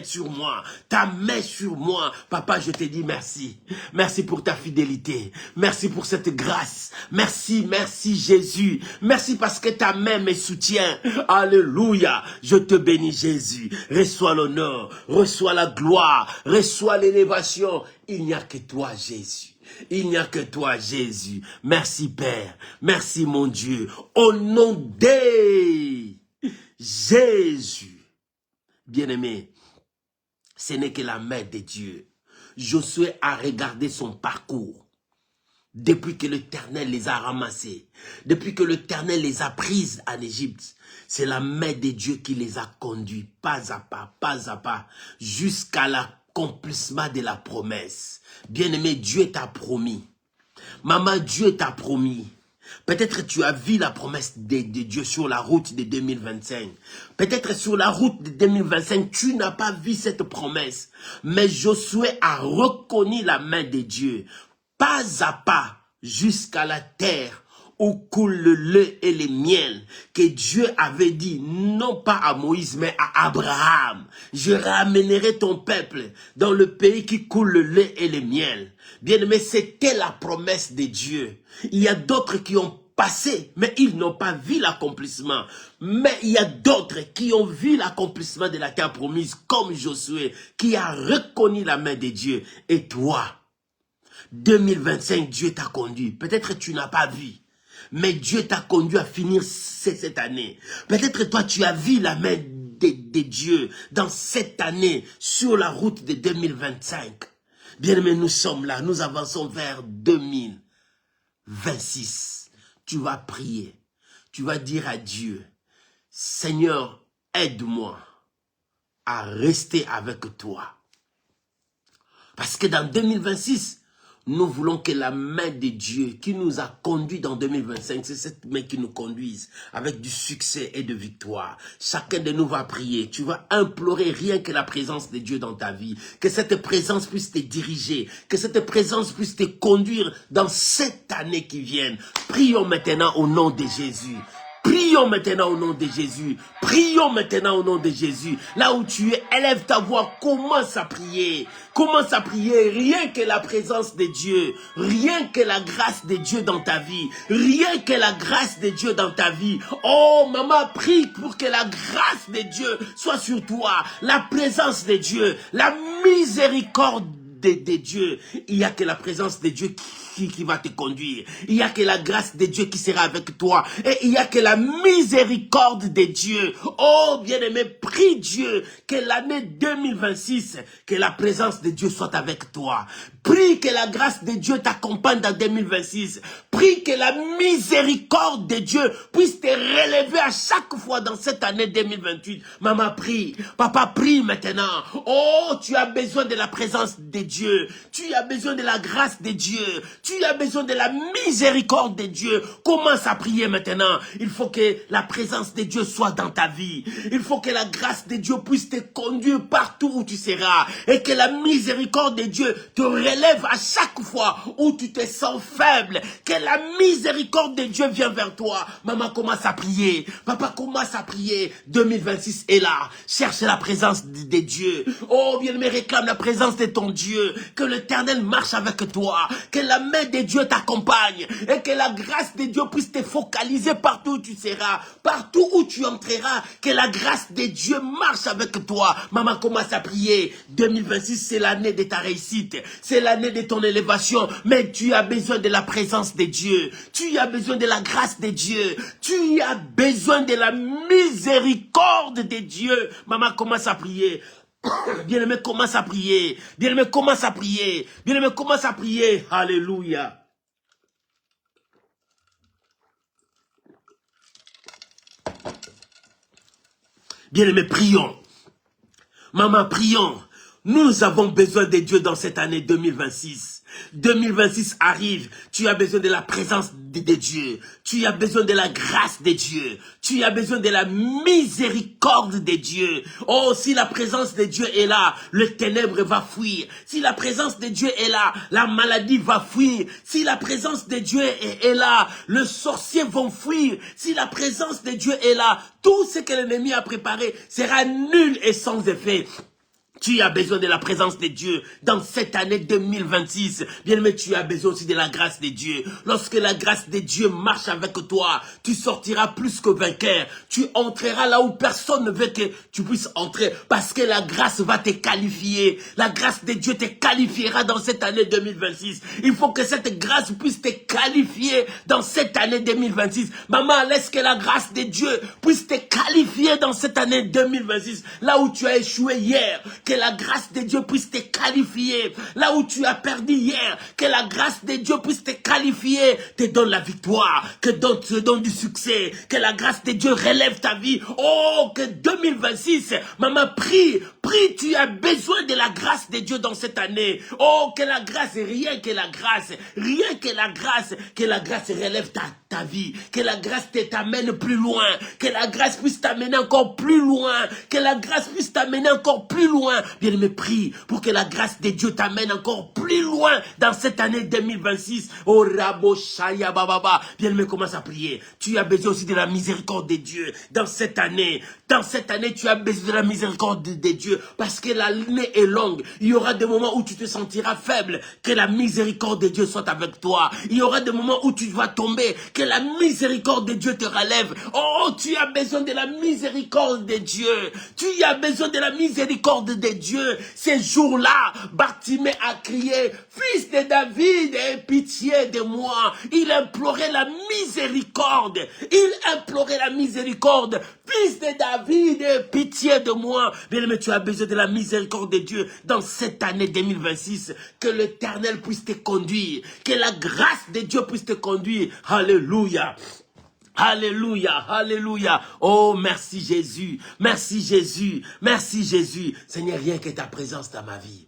sur moi. Ta main sur moi. Papa, je te dis merci. Merci pour ta fidélité. Merci pour cette grâce. Merci, merci Jésus. Merci parce que ta main me soutient. Alléluia. Je te bénis Jésus. Reçois l'honneur. Reçois la gloire. Reçois l'élévation. Il n'y a que toi Jésus. Il n'y a que toi, Jésus. Merci, Père. Merci, mon Dieu. Au nom de Jésus. Bien-aimé, ce n'est que la main de Dieu. Josué a regardé son parcours. Depuis que l'Éternel les a ramassés. Depuis que l'Éternel les a prises en Égypte. C'est la main de Dieu qui les a conduits, pas à pas, jusqu'à l'accomplissement de la promesse. Bien-aimé, Dieu t'a promis. Maman, Dieu t'a promis. Peut-être tu as vu la promesse de Dieu sur la route de 2025. Peut-être sur la route de 2025, tu n'as pas vu cette promesse. Mais Josué a reconnu la main de Dieu. Pas à pas, jusqu'à la terre où coule le lait et le miel, que Dieu avait dit, non pas à Moïse, mais à Abraham. Je ramènerai ton peuple dans le pays qui coule le lait et le miel. Bien-aimé, c'était la promesse de Dieu. Il y a d'autres qui ont passé, mais ils n'ont pas vu l'accomplissement. Mais il y a d'autres qui ont vu l'accomplissement de la terre promise, comme Josué, qui a reconnu la main de Dieu. Et toi, 2025, Dieu t'a conduit. Peut-être tu n'as pas vu. Mais Dieu t'a conduit à finir cette année. Peut-être toi, tu as vu la main de Dieu dans cette année sur la route de 2025. Bien-aimé, nous sommes là. Nous avançons vers 2026. Tu vas prier. Tu vas dire à Dieu, Seigneur, aide-moi à rester avec toi. Parce que dans 2026, nous voulons que la main de Dieu qui nous a conduits dans 2025, c'est cette main qui nous conduise avec du succès et de victoire. Chacun de nous va prier. Tu vas implorer rien que la présence de Dieu dans ta vie. Que cette présence puisse te diriger. Que cette présence puisse te conduire dans cette année qui vient. Prions maintenant au nom de Jésus. Prions maintenant au nom de Jésus. Prions maintenant au nom de Jésus. Là où tu es, élève ta voix, commence à prier. Commence à prier, rien que la présence de Dieu, rien que la grâce de Dieu dans ta vie, rien que la grâce de Dieu dans ta vie. Oh, maman, prie pour que la grâce de Dieu soit sur toi, la présence de Dieu, la miséricorde de Dieu. Il n'y a que la présence de Dieu qui va te conduire. Il n'y a que la grâce de Dieu qui sera avec toi. Et il n'y a que la miséricorde de Dieu. Oh, bien-aimé, prie Dieu que l'année 2026, que la présence de Dieu soit avec toi. Prie que la grâce de Dieu t'accompagne dans 2026. Prie que la miséricorde de Dieu puisse te relever à chaque fois dans cette année 2028. Maman, prie. Papa, prie maintenant. Oh, tu as besoin de la présence de Dieu. Tu as besoin de la grâce de Dieu. Tu as besoin de la miséricorde de Dieu. Commence à prier maintenant. Il faut que la présence de Dieu soit dans ta vie. Il faut que la grâce de Dieu puisse te conduire partout où tu seras. Et que la miséricorde de Dieu te relève à chaque fois où tu te sens faible. Que la miséricorde de Dieu vienne vers toi. Maman, commence à prier. Papa, commence à prier. 2026 est là. Cherche la présence de Dieu. Oh, bien-aimé, réclame la présence de ton Dieu. Que l'Éternel marche avec toi. Que la main de Dieu t'accompagne. Et que la grâce de Dieu puisse te focaliser partout où tu seras. Partout où tu entreras. Que la grâce de Dieu marche avec toi. Maman, commence à prier. 2026, c'est l'année de ta réussite. C'est l'année de ton élévation. Mais tu as besoin de la présence de Dieu. Tu as besoin de la grâce de Dieu. Tu as besoin de la miséricorde de Dieu. Maman, commence à prier. Bien-aimé, commence à prier. Bien-aimé, commence à prier. Bien-aimé, commence à prier. Alléluia. Bien-aimé, prions. Maman, prions. Nous avons besoin de Dieu dans cette année 2026. 2026 arrive, tu as besoin de la présence de Dieu, tu as besoin de la grâce de Dieu, tu as besoin de la miséricorde de Dieu. Oh, si la présence de Dieu est là, le ténèbre va fuir. Si la présence de Dieu est là, la maladie va fuir. Si la présence de Dieu est là, le sorcier va fuir. Si la présence de Dieu est là, tout ce que l'ennemi a préparé sera nul et sans effet. Tu as besoin de la présence de Dieu dans cette année 2026. Bien-aimé, tu as besoin aussi de la grâce de Dieu. Lorsque la grâce de Dieu marche avec toi, tu sortiras plus que vainqueur. Tu entreras là où personne ne veut que tu puisses entrer parce que la grâce va te qualifier. La grâce de Dieu te qualifiera dans cette année 2026. Il faut que cette grâce puisse te qualifier dans cette année 2026. Maman, laisse que la grâce de Dieu puisse te qualifier dans cette année 2026. Là où tu as échoué hier, que la grâce de Dieu puisse te qualifier. Là où tu as perdu hier, que la grâce de Dieu puisse te qualifier, te donne la victoire, que te donne du succès, que la grâce de Dieu relève ta vie. Oh, que 2026, maman, prie, tu as besoin de la grâce de Dieu dans cette année. Oh, que la grâce, rien que la grâce relève ta vie, que la grâce t'amène plus loin, que la grâce puisse t'amener encore plus loin, que la grâce puisse t'amener encore plus loin. Bien-aimé, prie pour que la grâce de Dieu t'amène encore plus loin dans cette année 2026. Oh, Rabo Shaya Bababa. Bien-aimé, commence à prier. Tu as besoin aussi de la miséricorde de Dieu dans cette année. Dans cette année, tu as besoin de la miséricorde de Dieu parce que l'année est longue. Il y aura des moments où tu te sentiras faible. Que la miséricorde de Dieu soit avec toi. Il y aura des moments où tu vas tomber. Que la miséricorde de Dieu te relève. Oh, tu as besoin de la miséricorde de Dieu. Tu as besoin de la miséricorde de Dieu. Ces jours-là, Bartimée a crié, Fils de David, aie pitié de moi. Il implorait la miséricorde. Il implorait la miséricorde. Fils de David, aie pitié de moi. Bien-aimé, tu as besoin de la miséricorde de Dieu dans cette année 2026. Que l'Éternel puisse te conduire. Que la grâce de Dieu puisse te conduire. Alléluia. Alléluia, alléluia. Oh, merci Jésus, merci Jésus, merci Jésus. Seigneur, rien que ta présence dans ma vie.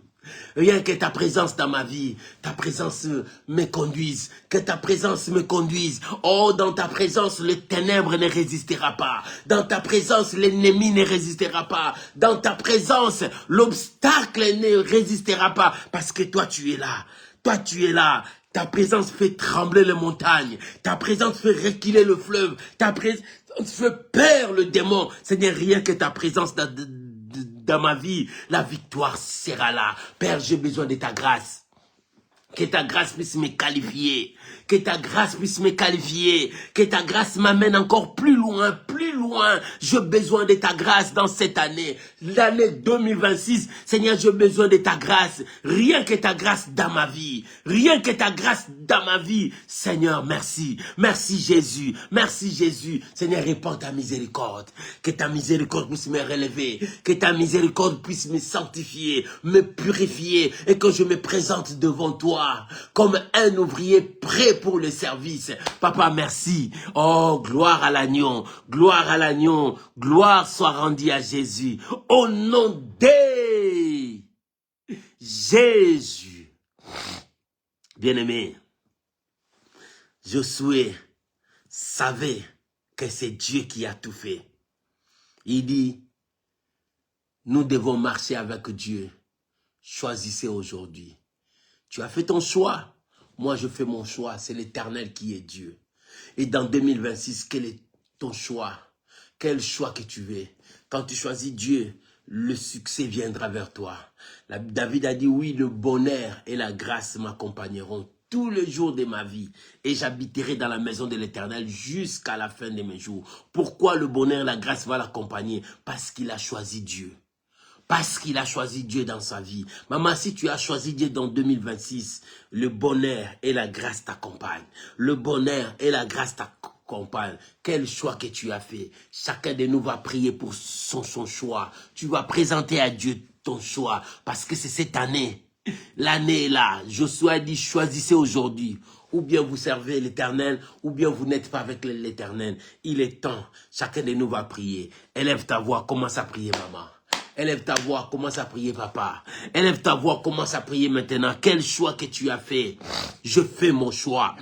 Rien que ta présence dans ma vie, ta présence me conduise, que ta présence me conduise. Oh, dans ta présence, le ténèbre ne résistera pas. Dans ta présence, l'ennemi ne résistera pas. Dans ta présence, l'obstacle ne résistera pas. Parce que toi, tu es là. Toi, tu es là. Ta présence fait trembler les montagnes. Ta présence fait reculer le fleuve. Ta présence fait peur le démon. Seigneur, rien que ta présence dans ma vie, la victoire sera là. Père, j'ai besoin de ta grâce. Que ta grâce puisse me qualifier. Que ta grâce puisse me qualifier. Que ta grâce m'amène encore plus loin, plus loin. J'ai besoin de ta grâce dans cette année. L'année 2026. Seigneur, j'ai besoin de ta grâce. Rien que ta grâce dans ma vie. Rien que ta grâce dans ma vie. Seigneur, merci. Merci Jésus. Merci Jésus. Seigneur, répands ta miséricorde. Que ta miséricorde puisse me relever. Que ta miséricorde puisse me sanctifier, me purifier. Et que je me présente devant toi comme un ouvrier prêt pour le service. Papa, merci. Oh, gloire à l'agneau, gloire à l'agneau, gloire soit rendue à Jésus. Au nom de Jésus. Bien-aimé, Josué savait que c'est Dieu qui a tout fait. Il dit, nous devons marcher avec Dieu. Choisissez aujourd'hui. Tu as fait ton choix. Moi, je fais mon choix. C'est l'Éternel qui est Dieu. Et dans 2026, quel est ton choix? Quel choix que tu veux? Quand tu choisis Dieu, le succès viendra vers toi. David a dit, oui, le bonheur et la grâce m'accompagneront tous les jours de ma vie. Et j'habiterai dans la maison de l'Éternel jusqu'à la fin de mes jours. Pourquoi le bonheur et la grâce vont l'accompagner? Parce qu'il a choisi Dieu. Parce qu'il a choisi Dieu dans sa vie. Maman, si tu as choisi Dieu dans 2026, le bonheur et la grâce t'accompagnent. Le bonheur et la grâce t'accompagnent. Quel choix que tu as fait. Chacun de nous va prier pour son choix. Tu vas présenter à Dieu ton choix. Parce que c'est cette année. L'année est là. Josué a dit, choisissez aujourd'hui. Ou bien vous servez l'Éternel, ou bien vous n'êtes pas avec l'Éternel. Il est temps. Chacun de nous va prier. Élève ta voix, commence à prier, maman. Élève ta voix, commence à prier, papa. Élève ta voix, commence à prier maintenant. Quel choix que tu as fait? Je fais mon choix.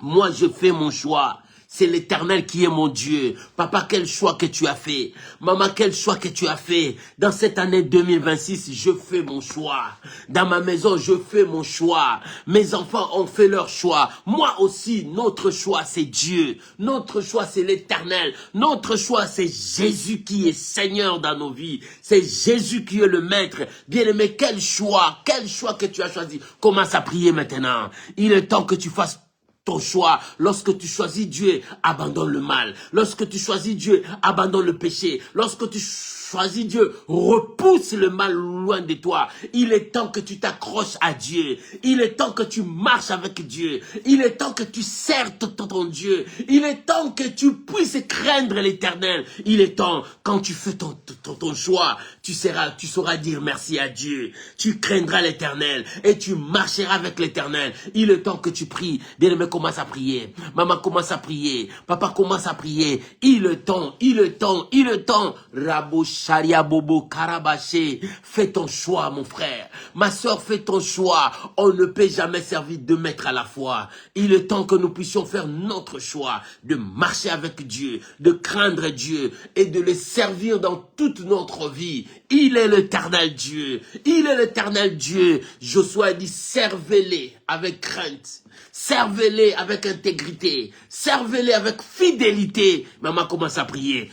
Moi, je fais mon choix. C'est l'Éternel qui est mon Dieu. Papa, quel choix que tu as fait. Maman, quel choix que tu as fait. Dans cette année 2026, je fais mon choix. Dans ma maison, je fais mon choix. Mes enfants ont fait leur choix. Moi aussi, notre choix, c'est Dieu. Notre choix, c'est l'Éternel. Notre choix, c'est Jésus qui est Seigneur dans nos vies. C'est Jésus qui est le Maître. Bien-aimé, quel choix que tu as choisi. Commence à prier maintenant. Il est temps que tu fasses ton choix. Lorsque tu choisis Dieu, abandonne le mal. Lorsque tu choisis Dieu, abandonne le péché. Lorsque tu choisis Dieu, repousse le mal loin de toi. Il est temps que tu t'accroches à Dieu. Il est temps que tu marches avec Dieu. Il est temps que tu sers ton Dieu. Il est temps que tu puisses craindre l'Éternel. Il est temps, quand tu fais ton choix, tu sauras dire merci à Dieu. Tu craindras l'Éternel et tu marcheras avec l'Éternel. Il est temps que tu pries. Bien-aimé, commence à prier. Maman, commence à prier. Papa, commence à prier. Il est temps, il est temps, il est temps. Rabo Sharia Bobo Karabaché. Fais ton choix, mon frère. Ma soeur, fais ton choix. On ne peut jamais servir deux maîtres à la fois. Il est temps que nous puissions faire notre choix de marcher avec Dieu, de craindre Dieu et de le servir dans toute notre vie. Il est l'Éternel Dieu. Il est l'Éternel Dieu. Josué a dit, servez-les avec crainte. Servez-les avec intégrité. Servez-les avec fidélité. Maman, commence à prier.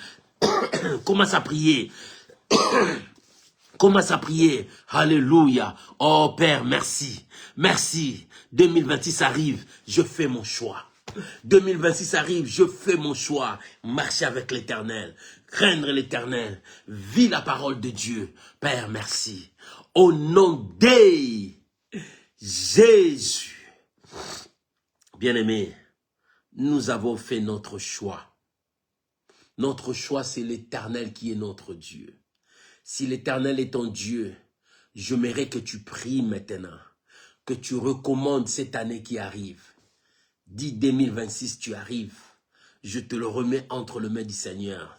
Commence à prier. Commence à prier. Alléluia. Oh Père, merci. Merci. 2026 arrive. Je fais mon choix. 2026 arrive. Je fais mon choix. Marcher avec l'Éternel. Craindre l'Éternel. Vis la parole de Dieu. Père, merci. Au nom de Jésus. Bien-aimés, nous avons fait notre choix. Notre choix, c'est l'Éternel qui est notre Dieu. Si l'Éternel est ton Dieu, j'aimerais que tu pries maintenant, que tu recommandes cette année qui arrive. Dis 2026, tu arrives. Je te le remets entre les mains du Seigneur.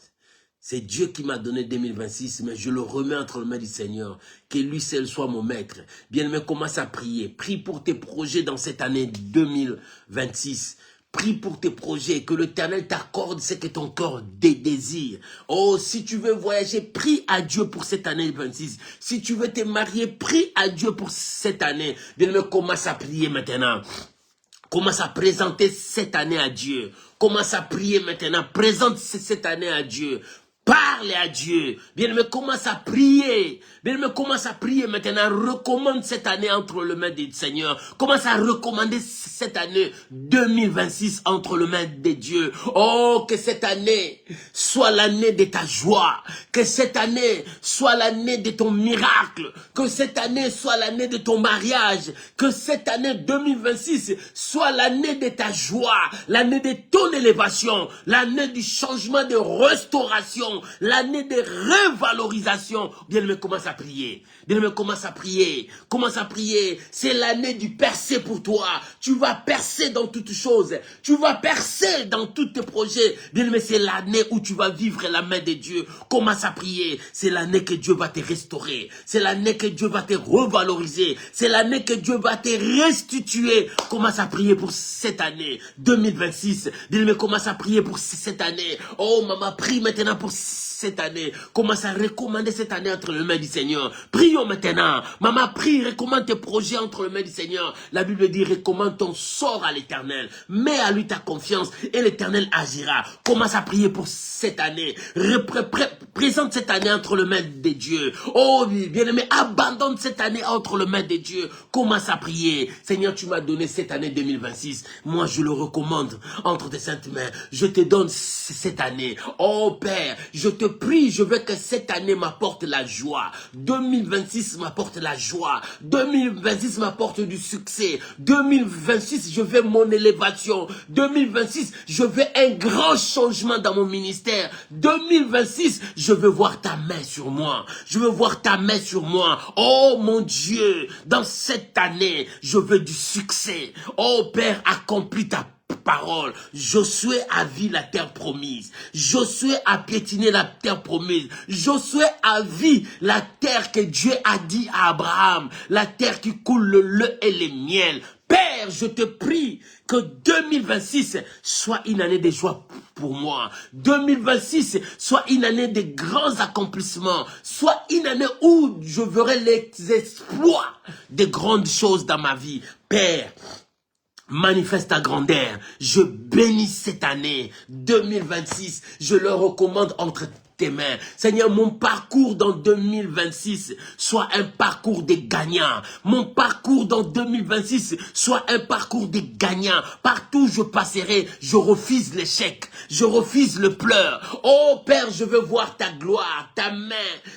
C'est Dieu qui m'a donné 2026, mais je le remets entre les mains du Seigneur. Que lui seul soit mon maître. Bien-aimé, commence à prier. Prie pour tes projets dans cette année 2026. Prie pour tes projets, que l'Éternel t'accorde ce que ton cœur désire. Oh, si tu veux voyager, prie à Dieu pour cette année 26. Si tu veux te marier, prie à Dieu pour cette année. Bien-aimé, commence à prier maintenant. Commence à présenter cette année à Dieu. Commence à prier maintenant. Présente cette année à Dieu. Parle à Dieu. Bien-aimé, commence à prier. Bien-aimé, commence à prier maintenant. Recommande cette année entre les mains du Seigneur. Commence à recommander cette année 2026 entre les mains de Dieu. Oh, que cette année soit l'année de ta joie. Que cette année soit l'année de ton miracle. Que cette année soit l'année de ton mariage. Que cette année 2026 soit l'année de ta joie. L'année de ton élévation. L'année du changement de restauration. L'année de revalorisation. Bien-aimé, commence à prier. Bien-aimé, commence à prier. Commence à prier. C'est l'année du percer pour toi. Tu vas percer dans toutes choses. Tu vas percer dans tous tes projets. Bien-aimé, c'est l'année où tu vas vivre la main de Dieu. Commence à prier. C'est l'année que Dieu va te restaurer. C'est l'année que Dieu va te revaloriser. C'est l'année que Dieu va te restituer. Commence à prier pour cette année 2026. Bien-aimé, commence à prier pour cette année. Oh, maman, prie maintenant pour cette année. Commence à recommander cette année entre les mains du Seigneur. Prions maintenant. Maman, prie, recommande tes projets entre les mains du Seigneur. La Bible dit, recommande ton sort à l'Éternel. Mets à lui ta confiance et l'Éternel agira. Commence à prier pour cette année. Présente cette année entre les mains de Dieu. Oh, bien-aimé, abandonne cette année entre les mains de Dieu. Commence à prier. Seigneur, tu m'as donné cette année 2026. Moi, je le recommande entre tes saintes mains. Je te donne cette année. Oh, Père, je te prie, je veux que cette année m'apporte la joie. 2026 m'apporte la joie. 2026 m'apporte du succès. 2026, je veux mon élévation. 2026, je veux un grand changement dans mon ministère. 2026, je veux voir ta main sur moi. Je veux voir ta main sur moi. Oh mon Dieu, dans cette année, je veux du succès. Oh Père, accomplis ta parole. Josué a vu la terre promise. Josué a piétiné la terre promise. Josué a vu la terre que Dieu a dit à Abraham. La terre qui coule le lait et le miel. Père, je te prie que 2026 soit une année de joie pour moi. 2026 soit une année de grands accomplissements. Soit une année où je verrai les exploits de grandes choses dans ma vie. Père, manifeste ta grandeur. Je bénis cette année 2026. Je le recommande entre tes mains. Seigneur, mon parcours dans 2026 soit un parcours de gagnants. Mon parcours dans 2026 soit un parcours de gagnants. Partout où je passerai, je refuse l'échec. Je refuse le pleur. Oh Père, je veux voir ta gloire, ta main,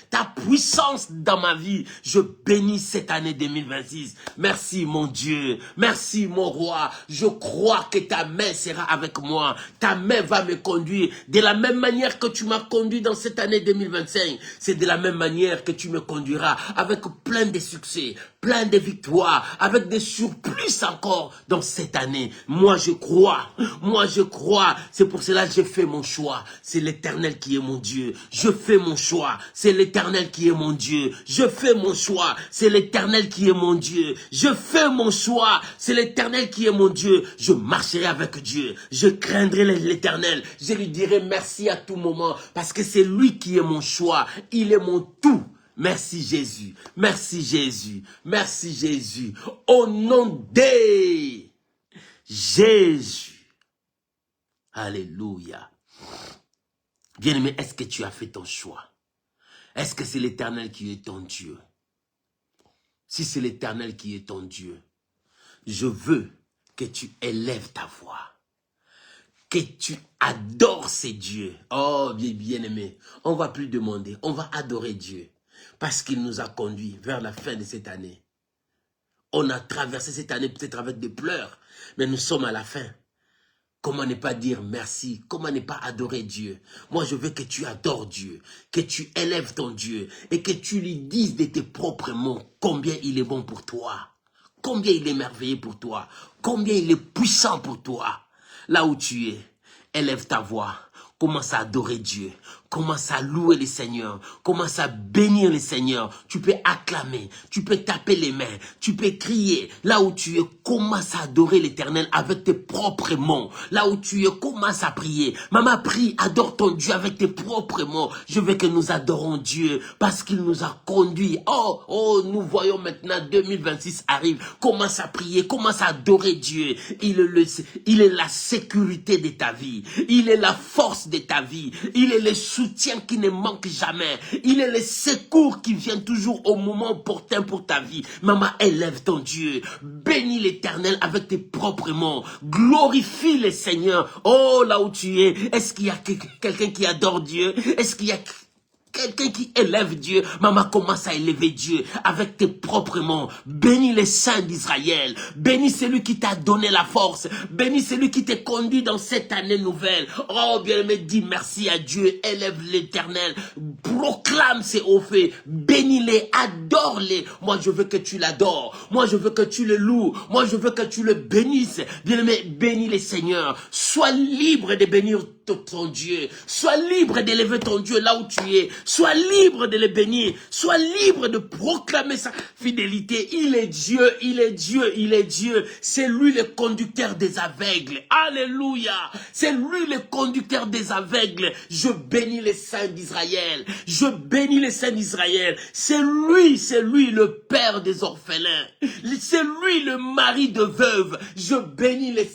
ta puissance dans ma vie. Je bénis cette année 2026. Merci mon Dieu. Merci mon roi. Je crois que ta main sera avec moi. Ta main va me conduire de la même manière que tu m'as conduit dans cette année 2025. C'est de la même manière que tu me conduiras avec plein de succès, plein de victoires, avec des surplus encore dans cette année. Moi je crois. Moi je crois. C'est pour cela que j'ai fait mon choix. C'est l'Éternel qui est mon Dieu. Je fais mon choix. C'est l'Éternel qui est mon Dieu. Je fais mon choix. C'est l'Éternel qui est mon Dieu. Je fais mon choix. C'est l'Éternel qui est mon Dieu. Je marcherai avec Dieu. Je craindrai l'Éternel. Je lui dirai merci à tout moment parce que c'est lui qui est mon choix. Il est mon tout. Merci Jésus. Merci Jésus. Merci Jésus. Au nom de Jésus. Alléluia. Bien-aimé, est-ce que tu as fait ton choix? Est-ce que c'est l'Éternel qui est ton Dieu? Si c'est l'Éternel qui est ton Dieu, je veux que tu élèves ta voix, que tu adores ces dieux. Oh, bien-aimé, on ne va plus demander, on va adorer Dieu, parce qu'il nous a conduits vers la fin de cette année. On a traversé cette année peut-être avec des pleurs, mais nous sommes à la fin. Comment ne pas dire merci? Comment ne pas adorer Dieu? Moi, je veux que tu adores Dieu, que tu élèves ton Dieu et que tu lui dises de tes propres mots combien il est bon pour toi, combien il est merveilleux pour toi, combien il est puissant pour toi. Là où tu es, élève ta voix, commence à adorer Dieu, commence à louer le Seigneur, commence à bénir le Seigneur. Tu peux acclamer, tu peux taper les mains, tu peux crier. Là où tu es, commence à adorer l'Éternel avec tes propres mots. Là où tu es, commence à prier. Maman, prie, adore ton Dieu avec tes propres mots. Je veux que nous adorons Dieu parce qu'il nous a conduits. Oh, nous voyons maintenant 2026 arrive. Commence à prier, commence à adorer Dieu. Il est la sécurité de ta vie. Il est la force de ta vie. Il est le soutien qui ne manque jamais. Il est le secours qui vient toujours au moment opportun pour ta vie. Maman, élève ton Dieu. Bénis l'Éternel avec tes propres mots. Glorifie le Seigneur. Oh, là où tu es, est-ce qu'il y a quelqu'un qui adore Dieu? Est-ce qu'il y a quelqu'un qui élève Dieu? Maman, commence à élever Dieu avec tes propres mots. Bénis les saints d'Israël. Bénis celui qui t'a donné la force. Bénis celui qui t'a conduit dans cette année nouvelle. Oh, bien-aimé, dis merci à Dieu. Élève l'Éternel. Proclame ses hauts faits. Bénis-les, adore-les. Moi, je veux que tu l'adores. Moi, je veux que tu le loues. Moi, je veux que tu le bénisses. Bien-aimé, bénis les Seigneurs. Sois libre de bénir ton Dieu. Sois libre d'élever ton Dieu là où tu es. Sois libre de le bénir. Sois libre de proclamer sa fidélité. Il est Dieu, il est Dieu, il est Dieu. C'est lui le conducteur des aveugles. Alléluia. C'est lui le conducteur des aveugles. Je bénis les saints d'Israël. Je bénis les saints d'Israël. C'est lui le père des orphelins. C'est lui le mari de veuve. Je bénis les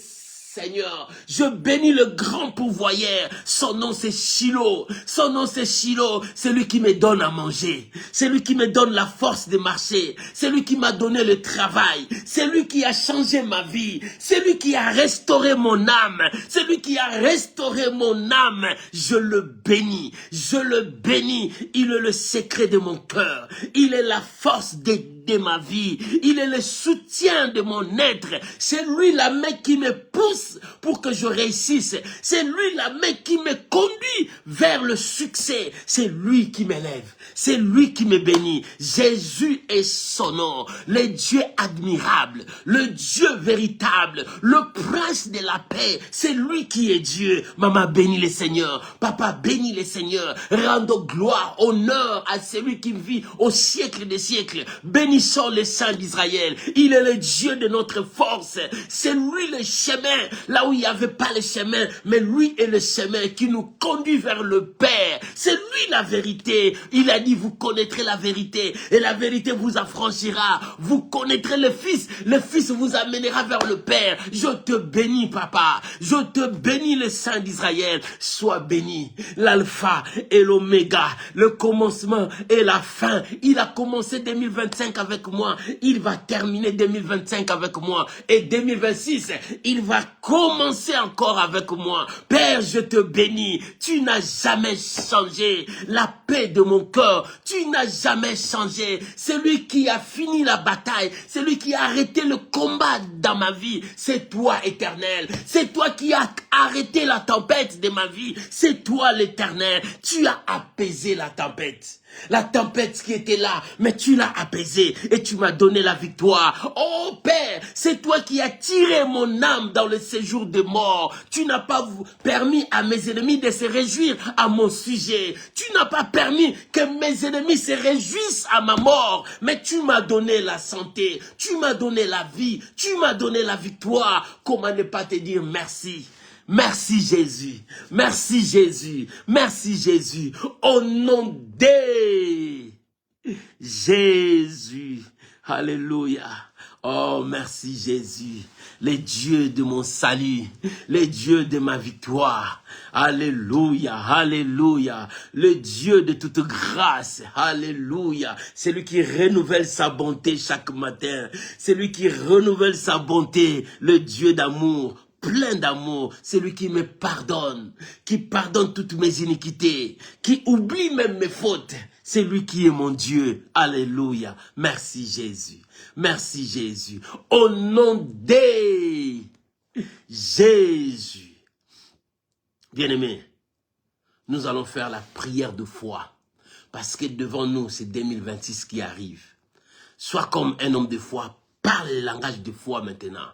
Seigneur, je bénis le grand pourvoyeur. Son nom c'est Shiloh. Son nom c'est Shiloh. C'est lui qui me donne à manger. C'est lui qui me donne la force de marcher. C'est lui qui m'a donné le travail. C'est lui qui a changé ma vie. C'est lui qui a restauré mon âme. C'est lui qui a restauré mon âme. Je le bénis. Je le bénis. Il est le secret de mon cœur. Il est la force de ma vie. Il est le soutien de mon être. C'est lui la main qui me pousse pour que je réussisse. C'est lui la main qui me conduit vers le succès. C'est lui qui m'élève. C'est lui qui me bénit. Jésus est son nom. Le Dieu admirable. Le Dieu véritable. Le prince de la paix. C'est lui qui est Dieu. Maman, bénis le Seigneur. Papa, bénis le Seigneur. Rends gloire, honneur à celui qui vit au siècle des siècles. Bénissons les saints d'Israël. Il est le Dieu de notre force. C'est lui le chemin. Là où il n'y avait pas le chemin, mais lui est le chemin qui nous conduit vers le Père. C'est lui la vérité. Il a dit, vous connaîtrez la vérité et la vérité vous affranchira. Vous connaîtrez le Fils vous amènera vers le Père. Je te bénis, papa. Je te bénis, le Saint d'Israël. Sois béni. L'alpha et l'oméga, le commencement et la fin. Il a commencé 2025 avec moi. Il va terminer 2025 avec moi. Et 2026, il va commencer encore avec moi. Père, je te bénis. Tu n'as jamais changé. La paix de mon cœur, tu n'as jamais changé. C'est lui qui a fini la bataille. C'est lui qui a arrêté le combat dans ma vie. C'est toi, Éternel. C'est toi qui as arrêté la tempête de ma vie. C'est toi, l'Éternel. Tu as apaisé la tempête. La tempête qui était là, mais tu l'as apaisée et tu m'as donné la victoire. Oh Père, c'est toi qui as tiré mon âme dans le séjour de mort. Tu n'as pas permis à mes ennemis de se réjouir à mon sujet. Tu n'as pas permis que mes ennemis se réjouissent à ma mort. Mais tu m'as donné la santé, tu m'as donné la vie, tu m'as donné la victoire. Comment ne pas te dire merci? Merci Jésus, merci Jésus, merci Jésus, au nom de Jésus, alléluia. Oh merci Jésus, le Dieu de mon salut, le Dieu de ma victoire, alléluia, alléluia, le Dieu de toute grâce, alléluia, c'est lui qui renouvelle sa bonté chaque matin, c'est lui qui renouvelle sa bonté, le Dieu d'amour, plein d'amour, c'est lui qui me pardonne, qui pardonne toutes mes iniquités, qui oublie même mes fautes. C'est lui qui est mon Dieu. Alléluia. Merci Jésus. Merci Jésus. Au nom de Jésus. Bien-aimés, nous allons faire la prière de foi. Parce que devant nous, c'est 2026 qui arrive. Sois comme un homme de foi. Parle le langage de foi maintenant.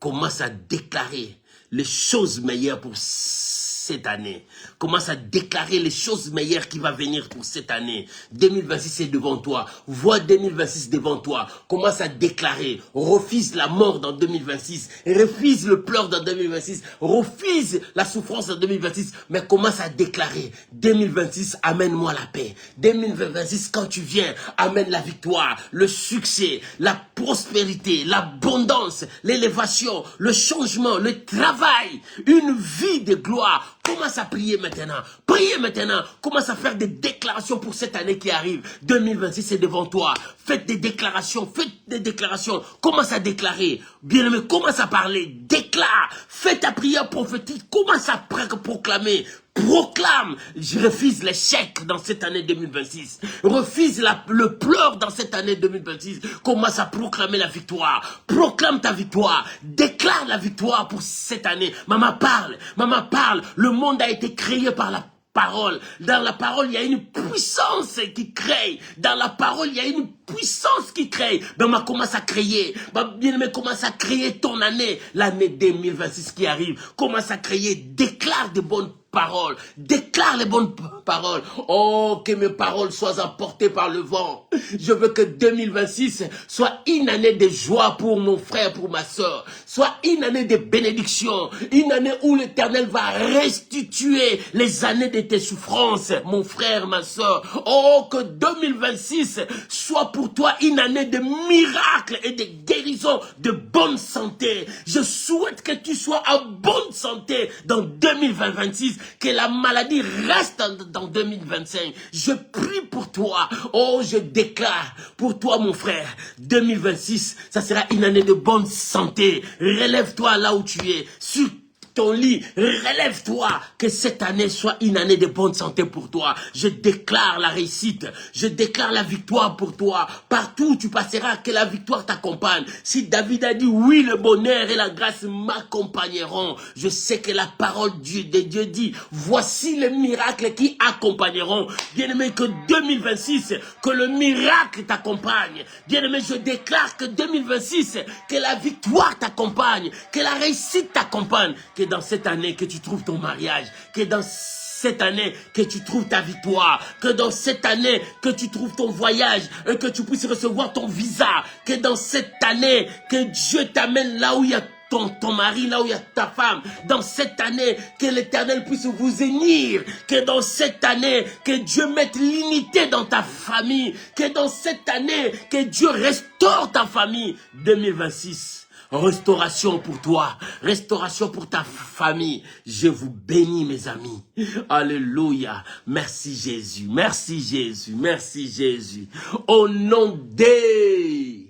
Commence à déclarer les choses meilleures pour cette année. Commence à déclarer les choses meilleures qui vont venir pour cette année. 2026 est devant toi. Vois 2026 devant toi. Commence à déclarer. Refuse la mort dans 2026. Refuse le pleur dans 2026. Refuse la souffrance dans 2026. Mais commence à déclarer. 2026, amène-moi la paix. 2026, quand tu viens, amène la victoire, le succès, la prospérité, l'abondance, l'élévation, le changement, le travail, une vie de gloire. Commence à prier maintenant. Priez maintenant. Commence à faire des déclarations pour cette année qui arrive. 2026 est devant toi. Faites des déclarations. Faites des déclarations. Commence à déclarer. Bien-aimé, commence à parler. Déclare. Fais ta prière prophétique. Commence à proclamer. Proclame, je refuse l'échec dans cette année 2026. Refuse le pleur dans cette année 2026. Commence à proclamer la victoire. Proclame ta victoire. Déclare la victoire pour cette année. Maman parle. Maman parle. Le monde a été créé par la parole. Dans la parole, il y a une puissance qui crée. Dans la parole, il y a une puissance qui crée. Maman commence à créer. Bien-aimé, commence à créer ton année. L'année 2026 qui arrive. Commence à créer. Déclare de bonnes paroles. Déclare les bonnes paroles. Oh, que mes paroles soient emportées par le vent. Je veux que 2026 soit une année de joie pour mon frère, pour ma soeur. Soit une année de bénédiction. Une année où l'Éternel va restituer les années de tes souffrances, mon frère, ma soeur. Oh, que 2026 soit pour toi une année de miracles et de guérison, de bonne santé. Je souhaite que tu sois en bonne santé dans 2026, que la maladie reste dans 2025. Je prie pour toi. Oh, je déclare pour toi, mon frère, 2026, ça sera une année de bonne santé. Relève-toi là où tu es. Sur ton lit, relève-toi, que cette année soit une année de bonne santé pour toi. Je déclare la réussite, je déclare la victoire pour toi. Partout où tu passeras, que la victoire t'accompagne. Si David a dit oui, le bonheur et la grâce m'accompagneront, je sais que la parole de Dieu dit, voici les miracles qui accompagneront. Bien-aimé, que 2026, que le miracle t'accompagne. Bien-aimé, je déclare que 2026, que la victoire t'accompagne, que la réussite t'accompagne, que dans cette année que tu trouves ton mariage, que dans cette année que tu trouves ta victoire, que dans cette année que tu trouves ton voyage, et que tu puisses recevoir ton visa, que dans cette année que Dieu t'amène là où il y a ton mari, là où il y a ta femme, dans cette année, que l'Éternel puisse vous unir, que dans cette année, que Dieu mette l'unité dans ta famille, que dans cette année, que Dieu restaure ta famille. 2026. Restauration pour toi, restauration pour ta famille. Je vous bénis, mes amis. Alléluia. Merci Jésus, merci Jésus, merci Jésus. Au nom de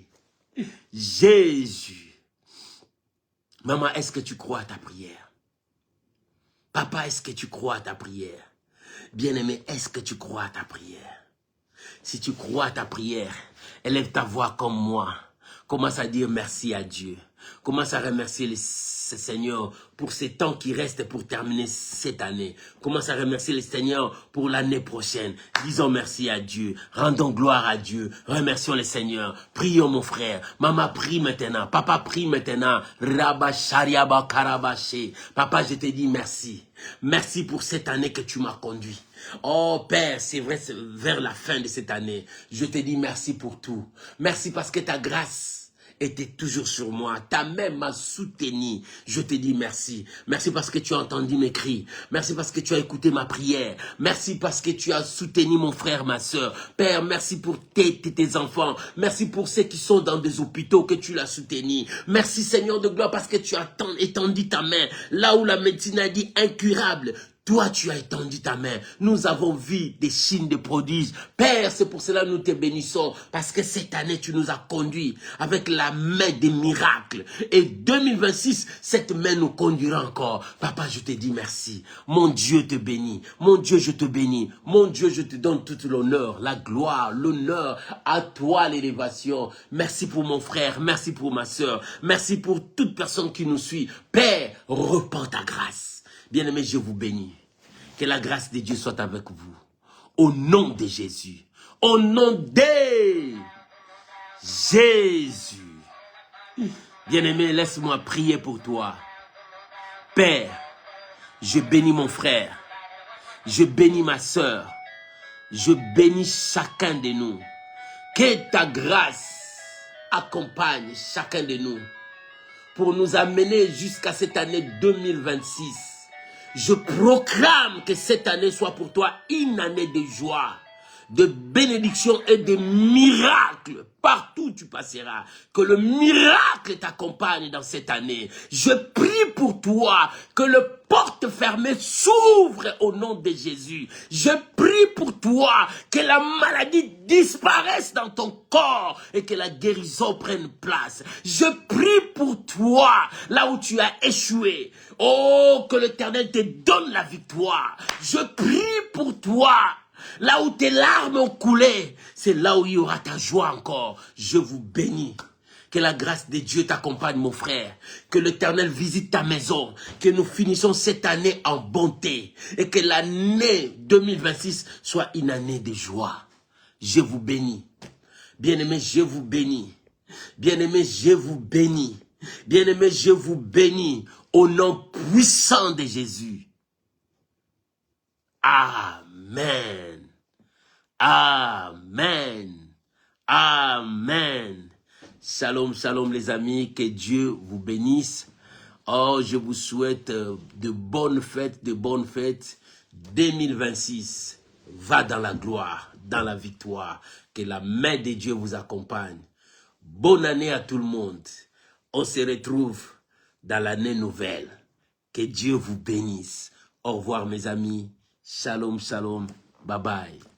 Jésus. Maman, est-ce que tu crois à ta prière? Papa, est-ce que tu crois à ta prière? Bien-aimé, est-ce que tu crois à ta prière? Si tu crois à ta prière, élève ta voix comme moi. Commence à dire merci à Dieu. Commence à remercier le Seigneur pour ces temps qui restent pour terminer cette année. Commence à remercier le Seigneur pour l'année prochaine. Disons merci à Dieu. Rendons gloire à Dieu. Remercions le Seigneur. Prions mon frère. Maman prie maintenant. Papa prie maintenant. Rabashariaba Karabaché. Papa, je te dis merci. Merci pour cette année que tu m'as conduit. Oh Père, c'est vrai, c'est vers la fin de cette année. Je te dis merci pour tout. Merci parce que ta grâce était toujours sur moi. Ta main m'a soutenu. Je te dis merci. Merci parce que tu as entendu mes cris. Merci parce que tu as écouté ma prière. Merci parce que tu as soutenu mon frère, ma soeur. Père, merci pour tes enfants. Merci pour ceux qui sont dans des hôpitaux que tu l'as soutenu. Merci Seigneur de gloire parce que tu as étendu ta main. Là où la médecine a dit incurable, toi, tu as étendu ta main. Nous avons vu des signes de prodiges. Père, c'est pour cela que nous te bénissons. Parce que cette année, tu nous as conduits avec la main des miracles. Et 2026, cette main nous conduira encore. Papa, je te dis merci. Mon Dieu te bénit. Mon Dieu, je te bénis. Mon Dieu, je te donne tout l'honneur, la gloire, l'honneur. À toi l'élévation. Merci pour mon frère. Merci pour ma soeur. Merci pour toute personne qui nous suit. Père, repends ta grâce. Bien-aimés, je vous bénis. Que la grâce de Dieu soit avec vous. Au nom de Jésus. Au nom de Jésus. Bien-aimé, laisse-moi prier pour toi. Père, je bénis mon frère. Je bénis ma soeur. Je bénis chacun de nous. Que ta grâce accompagne chacun de nous. Pour nous amener jusqu'à cette année 2026. Je proclame que cette année soit pour toi une année de joie, de bénédiction et de miracles. Partout où tu passeras, que le miracle t'accompagne dans cette année. Je prie pour toi que le porte fermée s'ouvre au nom de Jésus. Je prie pour toi que la maladie disparaisse dans ton corps et que la guérison prenne place. Je prie pour toi là où tu as échoué. Oh, que l'Éternel te donne la victoire. Je prie pour toi. Là où tes larmes ont coulé, c'est là où il y aura ta joie encore. Je vous bénis. Que la grâce de Dieu t'accompagne, mon frère. Que l'Éternel visite ta maison. Que nous finissons cette année en bonté. Et que l'année 2026 soit une année de joie. Je vous bénis. Bien-aimés, je vous bénis. Bien-aimés, je vous bénis. Bien-aimés, je vous bénis. Au nom puissant de Jésus. Amen. Amen. Amen. Shalom, shalom les amis, que Dieu vous bénisse. Oh, je vous souhaite de bonnes fêtes. 2026, va dans la gloire, dans la victoire. Que la main de Dieu vous accompagne. Bonne année à tout le monde. On se retrouve dans l'année nouvelle. Que Dieu vous bénisse. Au revoir mes amis. Shalom, shalom. Bye bye.